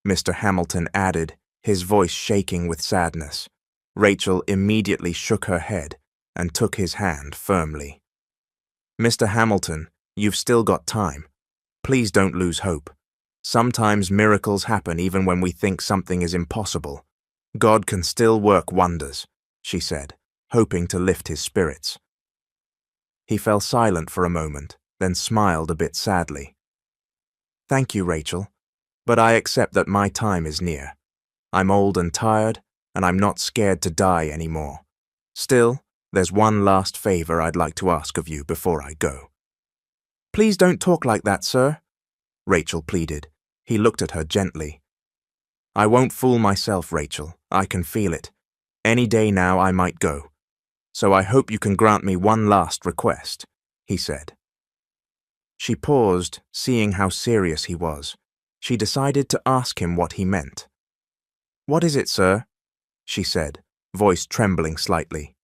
Mr. Hamilton added, his voice shaking with sadness. Rachel immediately shook her head and took his hand firmly. "Mr. Hamilton, you've still got time. Please don't lose hope. Sometimes miracles happen even when we think something is impossible. God can still work wonders," she said, hoping to lift his spirits. He fell silent for a moment, then smiled a bit sadly. "Thank you, Rachel, but I accept that my time is near. I'm old and tired, and I'm not scared to die anymore. Still, there's one last favor I'd like to ask of you before I go." "Please don't talk like that, sir," Rachel pleaded. He looked at her gently. "I won't fool myself, Rachel. I can feel it. Any day now I might go. So I hope you can grant me one last request," he said. She paused, seeing how serious he was. She decided to ask him what he meant. "What is it, sir?" she said, voice trembling slightly.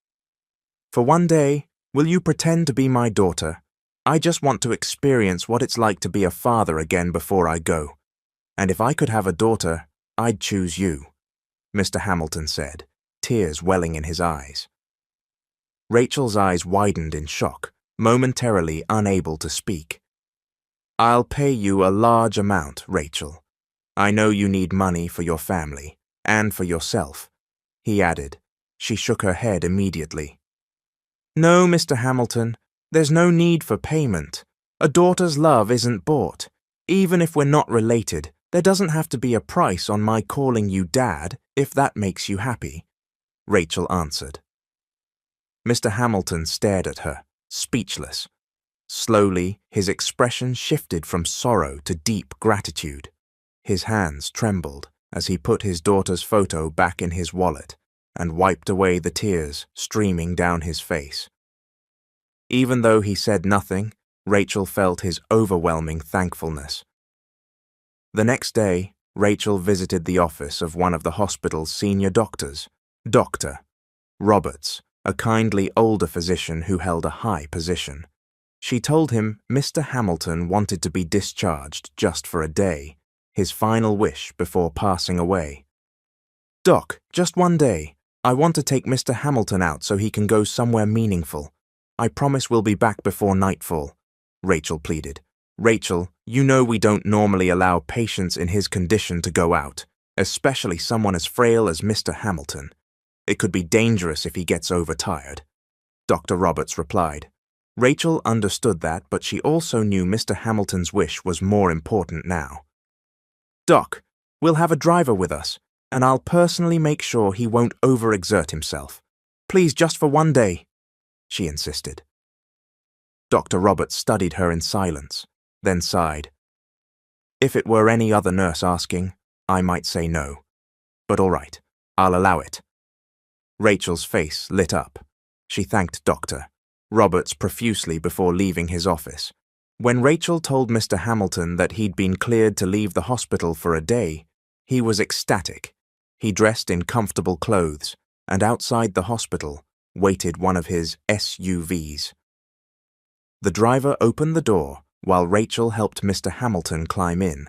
"For one day, will you pretend to be my daughter? I just want to experience what it's like to be a father again before I go. And if I could have a daughter, I'd choose you," Mr. Hamilton said, tears welling in his eyes. Rachel's eyes widened in shock, momentarily unable to speak. "I'll pay you a large amount, Rachel. I know you need money for your family, and for yourself," he added. She shook her head immediately. "No, Mr. Hamilton, there's no need for payment. A daughter's love isn't bought. Even if we're not related, there doesn't have to be a price on my calling you Dad, if that makes you happy," Rachel answered. Mr. Hamilton stared at her, speechless. Slowly, his expression shifted from sorrow to deep gratitude. His hands trembled as he put his daughter's photo back in his wallet and wiped away the tears streaming down his face. Even though he said nothing, Rachel felt his overwhelming thankfulness. The next day, Rachel visited the office of one of the hospital's senior doctors, Dr. Roberts, a kindly older physician who held a high position. She told him Mr. Hamilton wanted to be discharged just for a day, his final wish before passing away. "Doc, just one day. I want to take Mr. Hamilton out so he can go somewhere meaningful. I promise we'll be back before nightfall," Rachel pleaded. "Rachel, you know we don't normally allow patients in his condition to go out, especially someone as frail as Mr. Hamilton. It could be dangerous if he gets overtired," Dr. Roberts replied. Rachel understood that, but she also knew Mr. Hamilton's wish was more important now. "Doc, we'll have a driver with us, and I'll personally make sure he won't overexert himself. Please, just for one day," she insisted. Dr. Roberts studied her in silence, then sighed. "If it were any other nurse asking, I might say no. But all right, I'll allow it." Rachel's face lit up. She thanked Dr. Roberts profusely before leaving his office. When Rachel told Mr. Hamilton that he'd been cleared to leave the hospital for a day, he was ecstatic. He dressed in comfortable clothes, and outside the hospital waited one of his SUVs. The driver opened the door while Rachel helped Mr. Hamilton climb in.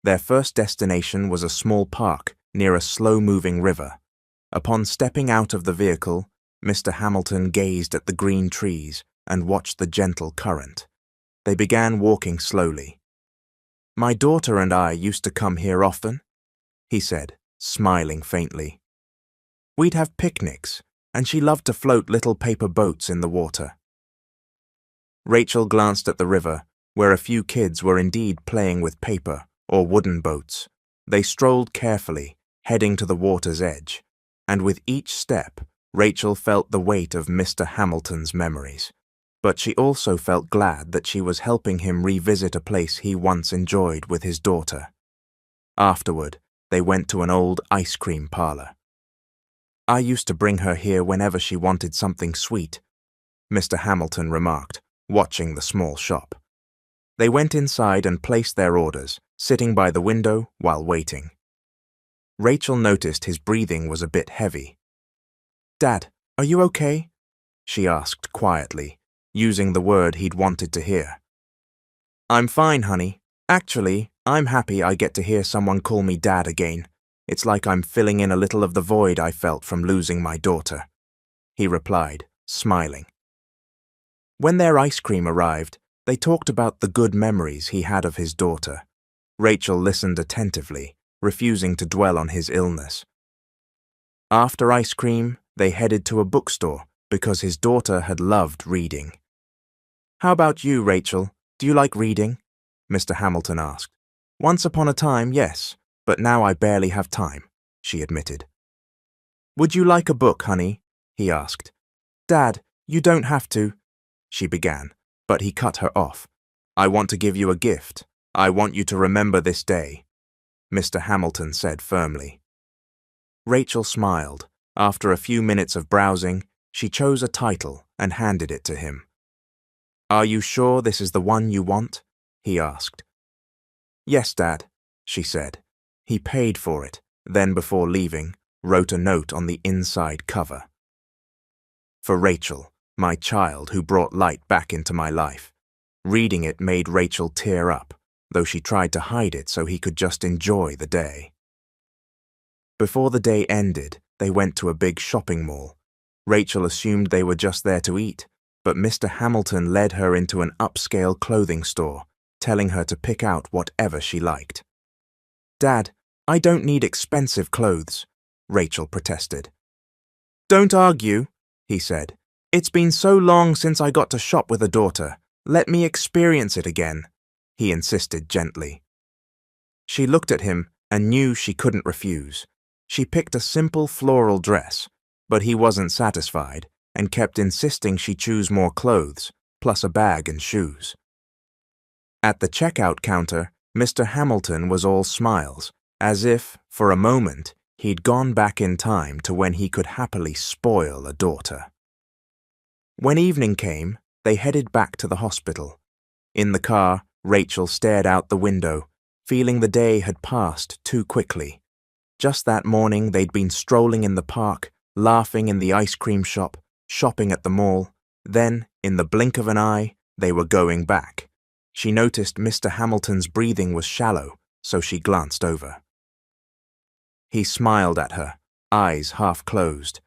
Their first destination was a small park near a slow-moving river. Upon stepping out of the vehicle, Mr. Hamilton gazed at the green trees and watched the gentle current. They began walking slowly. "My daughter and I used to come here often," he said, smiling faintly. "We'd have picnics, and she loved to float little paper boats in the water." Rachel glanced at the river, where a few kids were indeed playing with paper or wooden boats. They strolled carefully, heading to the water's edge, and with each step, Rachel felt the weight of Mr. Hamilton's memories. But she also felt glad that she was helping him revisit a place he once enjoyed with his daughter. Afterward, they went to an old ice cream parlor. "I used to bring her here whenever she wanted something sweet," Mr. Hamilton remarked, watching the small shop. They went inside and placed their orders, sitting by the window while waiting. Rachel noticed his breathing was a bit heavy. "Dad, are you okay?" she asked quietly, using the word he'd wanted to hear. "I'm fine, honey. Actually, I'm happy I get to hear someone call me Dad again. It's like I'm filling in a little of the void I felt from losing my daughter," he replied, smiling. When their ice cream arrived, they talked about the good memories he had of his daughter. Rachel listened attentively, refusing to dwell on his illness. After ice cream, they headed to a bookstore because his daughter had loved reading. "How about you, Rachel? Do you like reading?" Mr. Hamilton asked. "Once upon a time, yes, but now I barely have time," she admitted. "Would you like a book, honey?" he asked. "Dad, you don't have to," she began, but he cut her off. "I want to give you a gift. I want you to remember this day," Mr. Hamilton said firmly. Rachel smiled. After a few minutes of browsing, she chose a title and handed it to him. "Are you sure this is the one you want?" he asked. "Yes, Dad," she said. He paid for it, then before leaving, wrote a note on the inside cover. "For Rachel, my child who brought light back into my life." Reading it made Rachel tear up, though she tried to hide it so he could just enjoy the day. Before the day ended, they went to a big shopping mall. Rachel assumed they were just there to eat, but Mr. Hamilton led her into an upscale clothing store, telling her to pick out whatever she liked. "Dad, I don't need expensive clothes," Rachel protested. "Don't argue," he said. "It's been so long since I got to shop with a daughter. Let me experience it again," he insisted gently. She looked at him and knew she couldn't refuse. She picked a simple floral dress, But he wasn't satisfied and kept insisting she choose more clothes, plus a bag and shoes. At the checkout counter, Mr. Hamilton was all smiles, as if, for a moment, he'd gone back in time to when he could happily spoil a daughter. When evening came, they headed back to the hospital. In the car, Rachel stared out the window, feeling the day had passed too quickly. Just that morning, they'd been strolling in the park, laughing in the ice cream shop, shopping at the mall. Then, in the blink of an eye, they were going back. She noticed Mr. Hamilton's breathing was shallow, so she glanced over. He smiled at her, eyes half closed.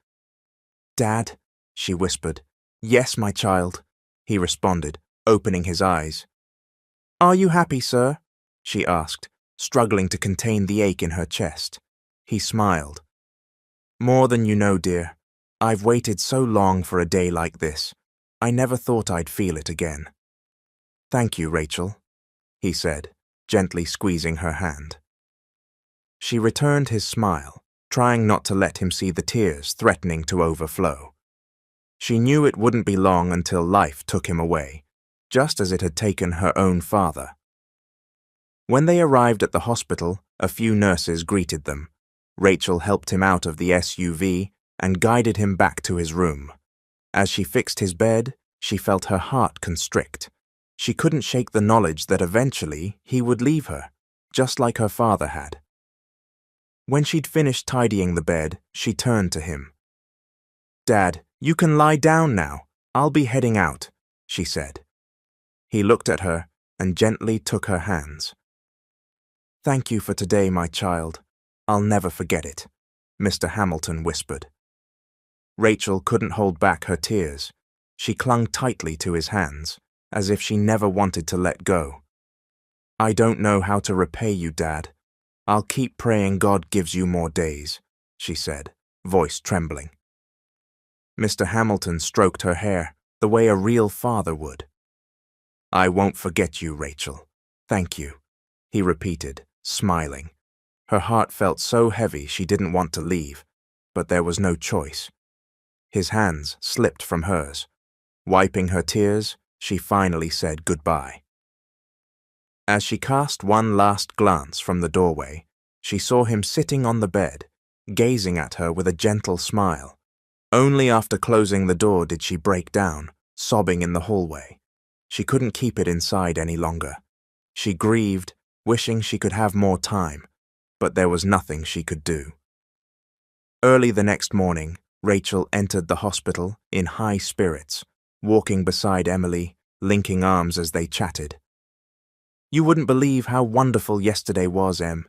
"Dad," she whispered. "Yes, my child," he responded, opening his eyes. "Are you happy, sir?" she asked, struggling to contain the ache in her chest. He smiled. "More than you know, dear. I've waited so long for a day like this. I never thought I'd feel it again." "Thank you, Rachel," he said, gently squeezing her hand. She returned his smile, trying not to let him see the tears threatening to overflow. She knew it wouldn't be long until life took him away, just as it had taken her own father. When they arrived at the hospital, a few nurses greeted them. Rachel helped him out of the SUV and guided him back to his room. As she fixed his bed, she felt her heart constrict. She couldn't shake the knowledge that eventually he would leave her, just like her father had. When she'd finished tidying the bed, she turned to him. "Dad, you can lie down now. I'll be heading out," she said. He looked at her and gently took her hands. "Thank you for today, my child. I'll never forget it," Mr. Hamilton whispered. Rachel couldn't hold back her tears. She clung tightly to his hands, as if she never wanted to let go. "I don't know how to repay you, Dad. I'll keep praying God gives you more days," she said, voice trembling. Mr. Hamilton stroked her hair the way a real father would. "I won't forget you, Rachel. Thank you," he repeated, smiling. Her heart felt so heavy she didn't want to leave, but there was no choice. His hands slipped from hers. Wiping her tears, she finally said goodbye. As she cast one last glance from the doorway, she saw him sitting on the bed, gazing at her with a gentle smile. Only after closing the door did she break down, sobbing in the hallway. She couldn't keep it inside any longer. She grieved, wishing she could have more time, but there was nothing she could do. Early the next morning, Rachel entered the hospital in high spirits, walking beside Emily, linking arms as they chatted. "You wouldn't believe how wonderful yesterday was, Em.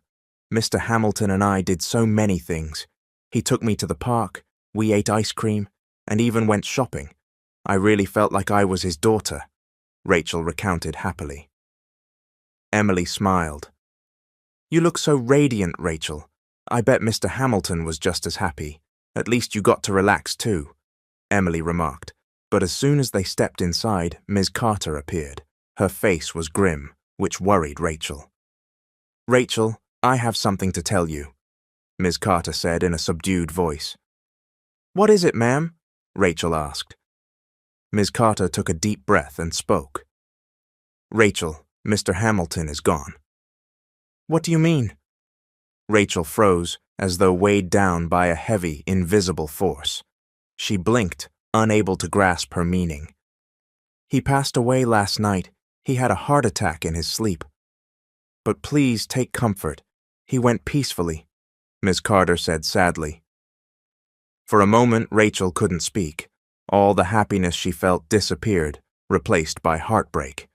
Mr. Hamilton and I did so many things. He took me to the park, we ate ice cream, and even went shopping. I really felt like I was his daughter," Rachel recounted happily. Emily smiled. "You look so radiant, Rachel. I bet Mr. Hamilton was just as happy. At least you got to relax too," Emily remarked. But as soon as they stepped inside, Ms. Carter appeared. Her face was grim, which worried Rachel. "Rachel, I have something to tell you," Ms. Carter said in a subdued voice. "What is it, ma'am?" Rachel asked. Ms. Carter took a deep breath and spoke. "Rachel, Mr. Hamilton is gone." "What do you mean?" Rachel froze, as though weighed down by a heavy, invisible force. She blinked, unable to grasp her meaning. "He passed away last night. He had a heart attack in his sleep. But please take comfort. He went peacefully," Ms. Carter said sadly. For a moment, Rachel couldn't speak. All the happiness she felt disappeared, replaced by heartbreak.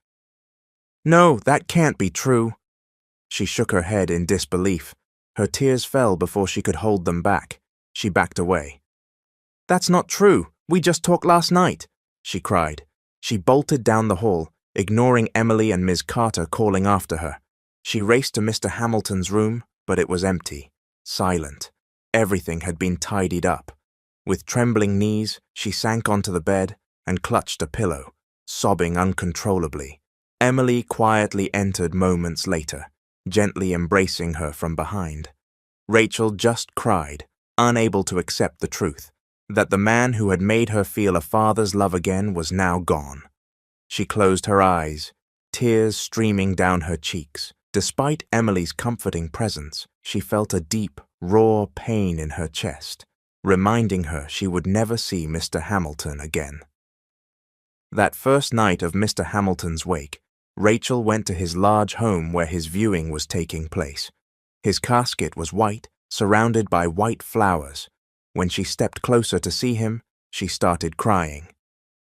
"No, that can't be true." She shook her head in disbelief. Her tears fell before she could hold them back. She backed away. "That's not true. We just talked last night," she cried. She bolted down the hall, ignoring Emily and Ms. Carter calling after her. She raced to Mr. Hamilton's room, but it was empty, silent. Everything had been tidied up. With trembling knees, she sank onto the bed and clutched a pillow, sobbing uncontrollably. Emily quietly entered moments later, gently embracing her from behind. Rachel just cried, unable to accept the truth. that the man who had made her feel a father's love again was now gone. She closed her eyes, tears streaming down her cheeks. Despite Emily's comforting presence, she felt a deep, raw pain in her chest, reminding her she would never see Mr. Hamilton again. That first night of Mr. Hamilton's wake, Rachel went to his large home where his viewing was taking place. His casket was white, surrounded by white flowers. When she stepped closer to see him, she started crying.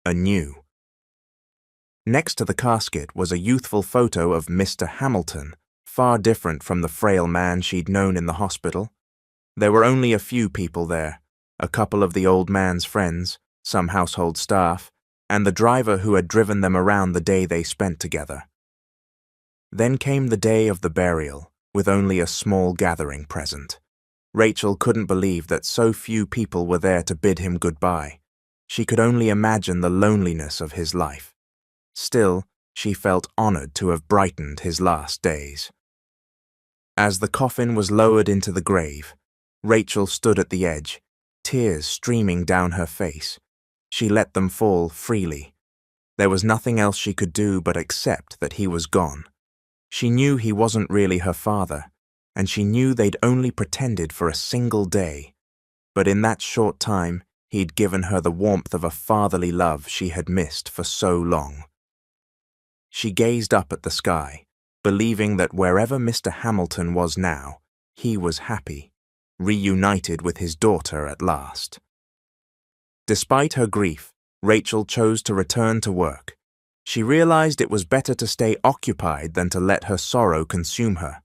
Anew. Next to the casket was a youthful photo of Mr. Hamilton, far different from the frail man she'd known in the hospital. There were only a few people there, a couple of the old man's friends, some household staff, and the driver who had driven them around the day they spent together. Then came the day of the burial, with only a small gathering present. Rachel couldn't believe that so few people were there to bid him goodbye. She could only imagine the loneliness of his life. Still, she felt honored to have brightened his last days. As the coffin was lowered into the grave, Rachel stood at the edge, tears streaming down her face. She let them fall freely. There was nothing else she could do but accept that he was gone. She knew he wasn't really her father, and she knew they'd only pretended for a single day. But in that short time, he'd given her the warmth of a fatherly love she had missed for so long. She gazed up at the sky, believing that wherever Mr. Hamilton was now, he was happy, reunited with his daughter at last. Despite her grief, Rachel chose to return to work. She realized it was better to stay occupied than to let her sorrow consume her.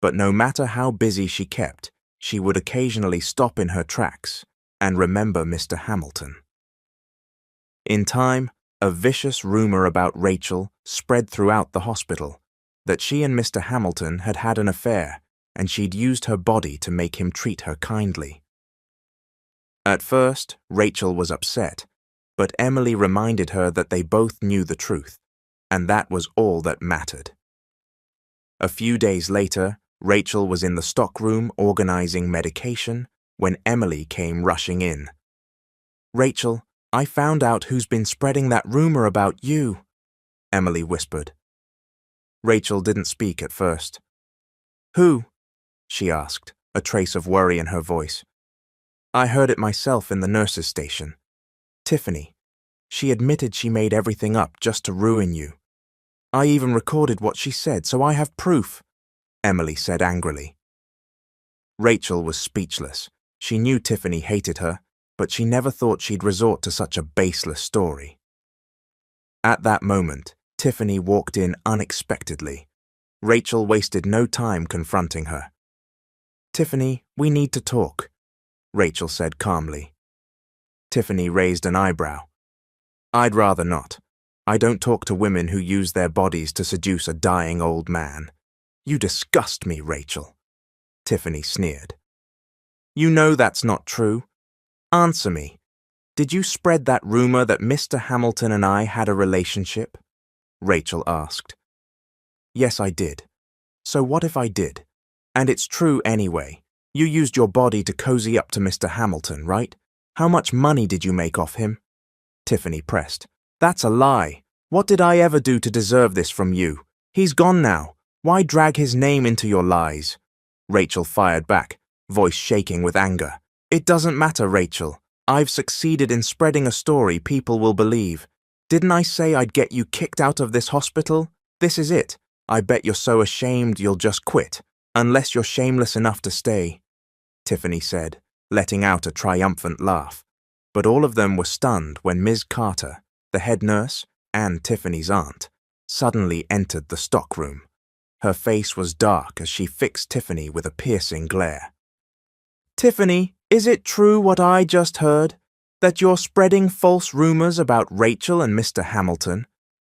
But no matter how busy she kept, she would occasionally stop in her tracks and remember Mr. Hamilton. In time, a vicious rumor about Rachel spread throughout the hospital, that she and Mr. Hamilton had had an affair and she'd used her body to make him treat her kindly. At first, Rachel was upset, but Emily reminded her that they both knew the truth, and that was all that mattered. A few days later, Rachel was in the stockroom organizing medication when Emily came rushing in. "Rachel, I found out who's been spreading that rumor about you," Emily whispered. Rachel didn't speak at first. "Who?" she asked, a trace of worry in her voice. "I heard it myself in the nurse's station. Tiffany. She admitted she made everything up just to ruin you. I even recorded what she said, so I have proof," Emily said angrily. Rachel was speechless. She knew Tiffany hated her, but she never thought she'd resort to such a baseless story. At that moment, Tiffany walked in unexpectedly. Rachel wasted no time confronting her. "Tiffany, we need to talk," Rachel said calmly. Tiffany raised an eyebrow. "I'd rather not. I don't talk to women who use their bodies to seduce a dying old man." "You disgust me, Rachel," Tiffany sneered. "You know that's not true. Answer me. Did you spread that rumor that Mr. Hamilton and I had a relationship?" Rachel asked. "Yes, I did. So what if I did? And it's true anyway. You used your body to cozy up to Mr. Hamilton, right? How much money did you make off him?" Tiffany pressed. "That's a lie. What did I ever do to deserve this from you? He's gone now. Why drag his name into your lies?" Rachel fired back, voice shaking with anger. "It doesn't matter, Rachel. I've succeeded in spreading a story people will believe. Didn't I say I'd get you kicked out of this hospital? This is it. I bet you're so ashamed you'll just quit, unless you're shameless enough to stay," Tiffany said, letting out a triumphant laugh. But all of them were stunned when Ms. Carter, the head nurse, and Tiffany's aunt, suddenly entered the stockroom. Her face was dark as she fixed Tiffany with a piercing glare. "Tiffany, is it true what I just heard? That you're spreading false rumors about Rachel and Mr. Hamilton?"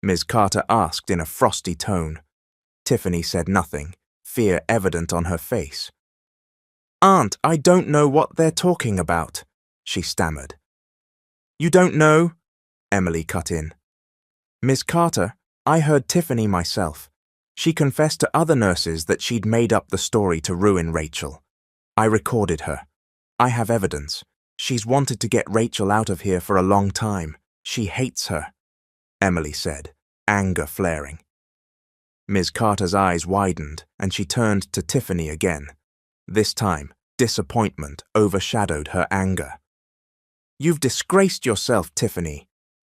Ms. Carter asked in a frosty tone. Tiffany said nothing, fear evident on her face. "Aunt, I don't know what they're talking about," she stammered. "You don't know?" Emily cut in. "Ms. Carter, I heard Tiffany myself. She confessed to other nurses that she'd made up the story to ruin Rachel. I recorded her. I have evidence. She's wanted to get Rachel out of here for a long time. She hates her, Emily said, anger flaring. Ms. Carter's eyes widened, and she turned to Tiffany again. This time, disappointment overshadowed her anger. You've disgraced yourself, Tiffany.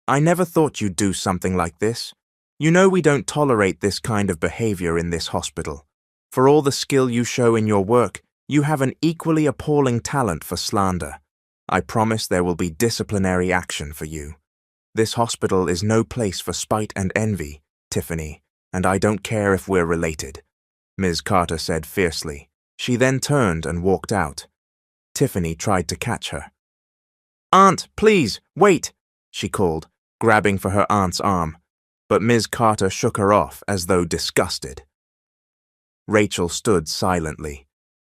I never thought you'd do something like this. You know we don't tolerate this kind of behavior in this hospital. For all the skill you show in your work, you have an equally appalling talent for slander. I promise there will be disciplinary action for you. This hospital is no place for spite and envy, Tiffany, and I don't care if we're related, Ms. Carter said fiercely. She then turned and walked out. Tiffany tried to catch her. Aunt, please, wait, she called, grabbing for her aunt's arm, but Ms. Carter shook her off as though disgusted. Rachel stood silently.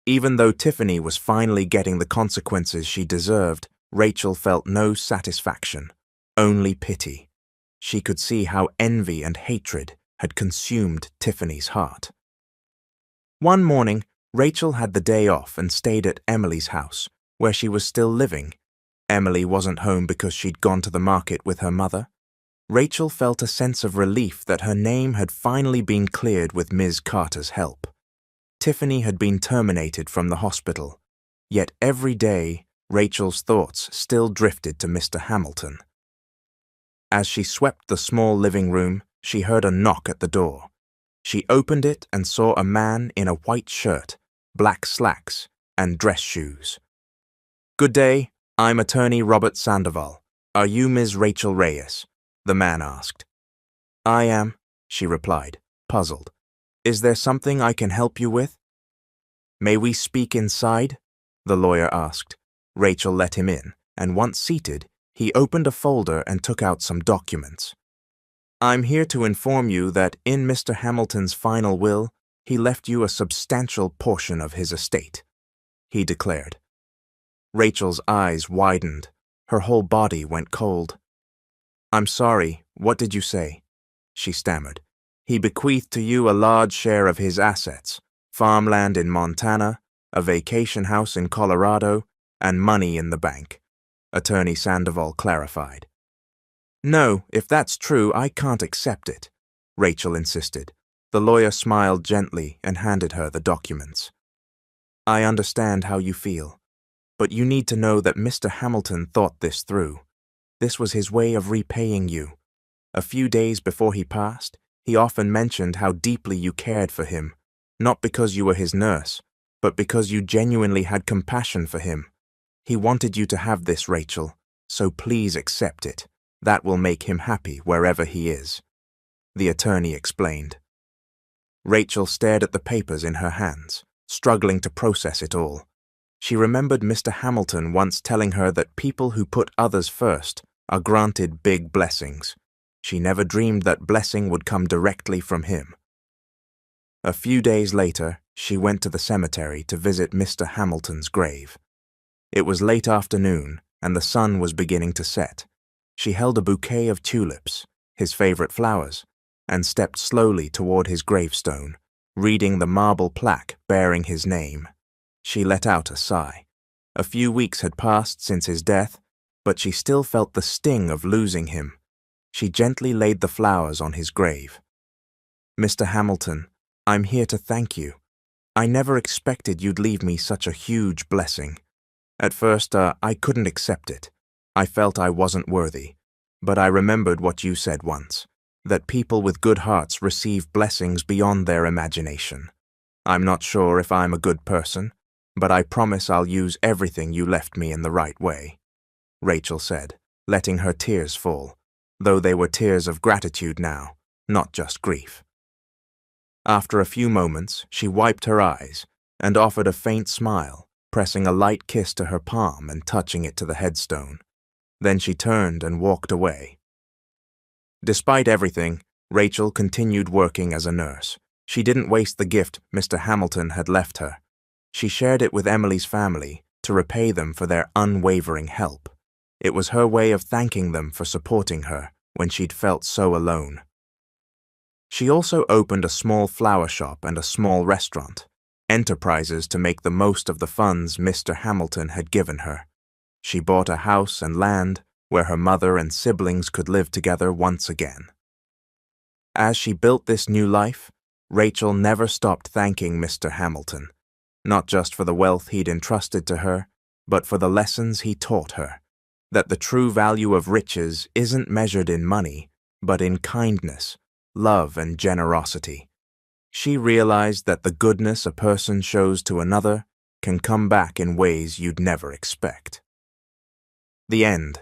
Even though Tiffany was finally getting the consequences she deserved, Rachel felt no satisfaction, only pity. She could see how envy and hatred had consumed Tiffany's heart. One morning, Rachel had the day off and stayed at Emily's house, where she was still living. Emily wasn't home because she'd gone to the market with her mother. Rachel felt a sense of relief that her name had finally been cleared with Ms. Carter's help. Tiffany had been terminated from the hospital, yet every day Rachel's thoughts still drifted to Mr. Hamilton. As she swept the small living room, she heard a knock at the door. She opened it and saw a man in a white shirt, black slacks, and dress shoes. Good day, I'm attorney Robert Sandoval. Are you Ms. Rachel Reyes? The man asked. I am, she replied, puzzled. Is there something I can help you with? May we speak inside? The lawyer asked. Rachel let him in, and once seated, he opened a folder and took out some documents. I'm here to inform you that in Mr. Hamilton's final will, he left you a substantial portion of his estate, he declared. Rachel's eyes widened. Her whole body went cold. I'm sorry, what did you say? She stammered. He bequeathed to you a large share of his assets, farmland in Montana, a vacation house in Colorado, and money in the bank, Attorney Sandoval clarified. No, if that's true, I can't accept it, Rachel insisted. The lawyer smiled gently and handed her the documents. I understand how you feel, but you need to know that Mr. Hamilton thought this through. This was his way of repaying you. A few days before he passed, he often mentioned how deeply you cared for him, not because you were his nurse, but because you genuinely had compassion for him. He wanted you to have this, Rachel, so please accept it. That will make him happy wherever he is, the attorney explained. Rachel stared at the papers in her hands, struggling to process it all. She remembered Mr. Hamilton once telling her that people who put others first are granted big blessings. She never dreamed that blessing would come directly from him. A few days later, she went to the cemetery to visit Mr. Hamilton's grave. It was late afternoon, and the sun was beginning to set. She held a bouquet of tulips, his favorite flowers, and stepped slowly toward his gravestone, reading the marble plaque bearing his name. She let out a sigh. A few weeks had passed since his death, but she still felt the sting of losing him. She gently laid the flowers on his grave. Mr. Hamilton, I'm here to thank you. I never expected you'd leave me such a huge blessing. At first, I couldn't accept it. I felt I wasn't worthy. But I remembered what you said once, that people with good hearts receive blessings beyond their imagination. I'm not sure if I'm a good person, but I promise I'll use everything you left me in the right way, Rachel said, letting her tears fall, though they were tears of gratitude now, not just grief. After a few moments, she wiped her eyes and offered a faint smile, pressing a light kiss to her palm and touching it to the headstone. Then she turned and walked away. Despite everything, Rachel continued working as a nurse. She didn't waste the gift Mr. Hamilton had left her. She shared it with Emily's family to repay them for their unwavering help. It was her way of thanking them for supporting her when she'd felt so alone. She also opened a small flower shop and a small restaurant, enterprises to make the most of the funds Mr. Hamilton had given her. She bought a house and land where her mother and siblings could live together once again. As she built this new life, Rachel never stopped thanking Mr. Hamilton, not just for the wealth he'd entrusted to her, but for the lessons he taught her, that the true value of riches isn't measured in money, but in kindness, love, and generosity. She realized that the goodness a person shows to another can come back in ways you'd never expect. The end.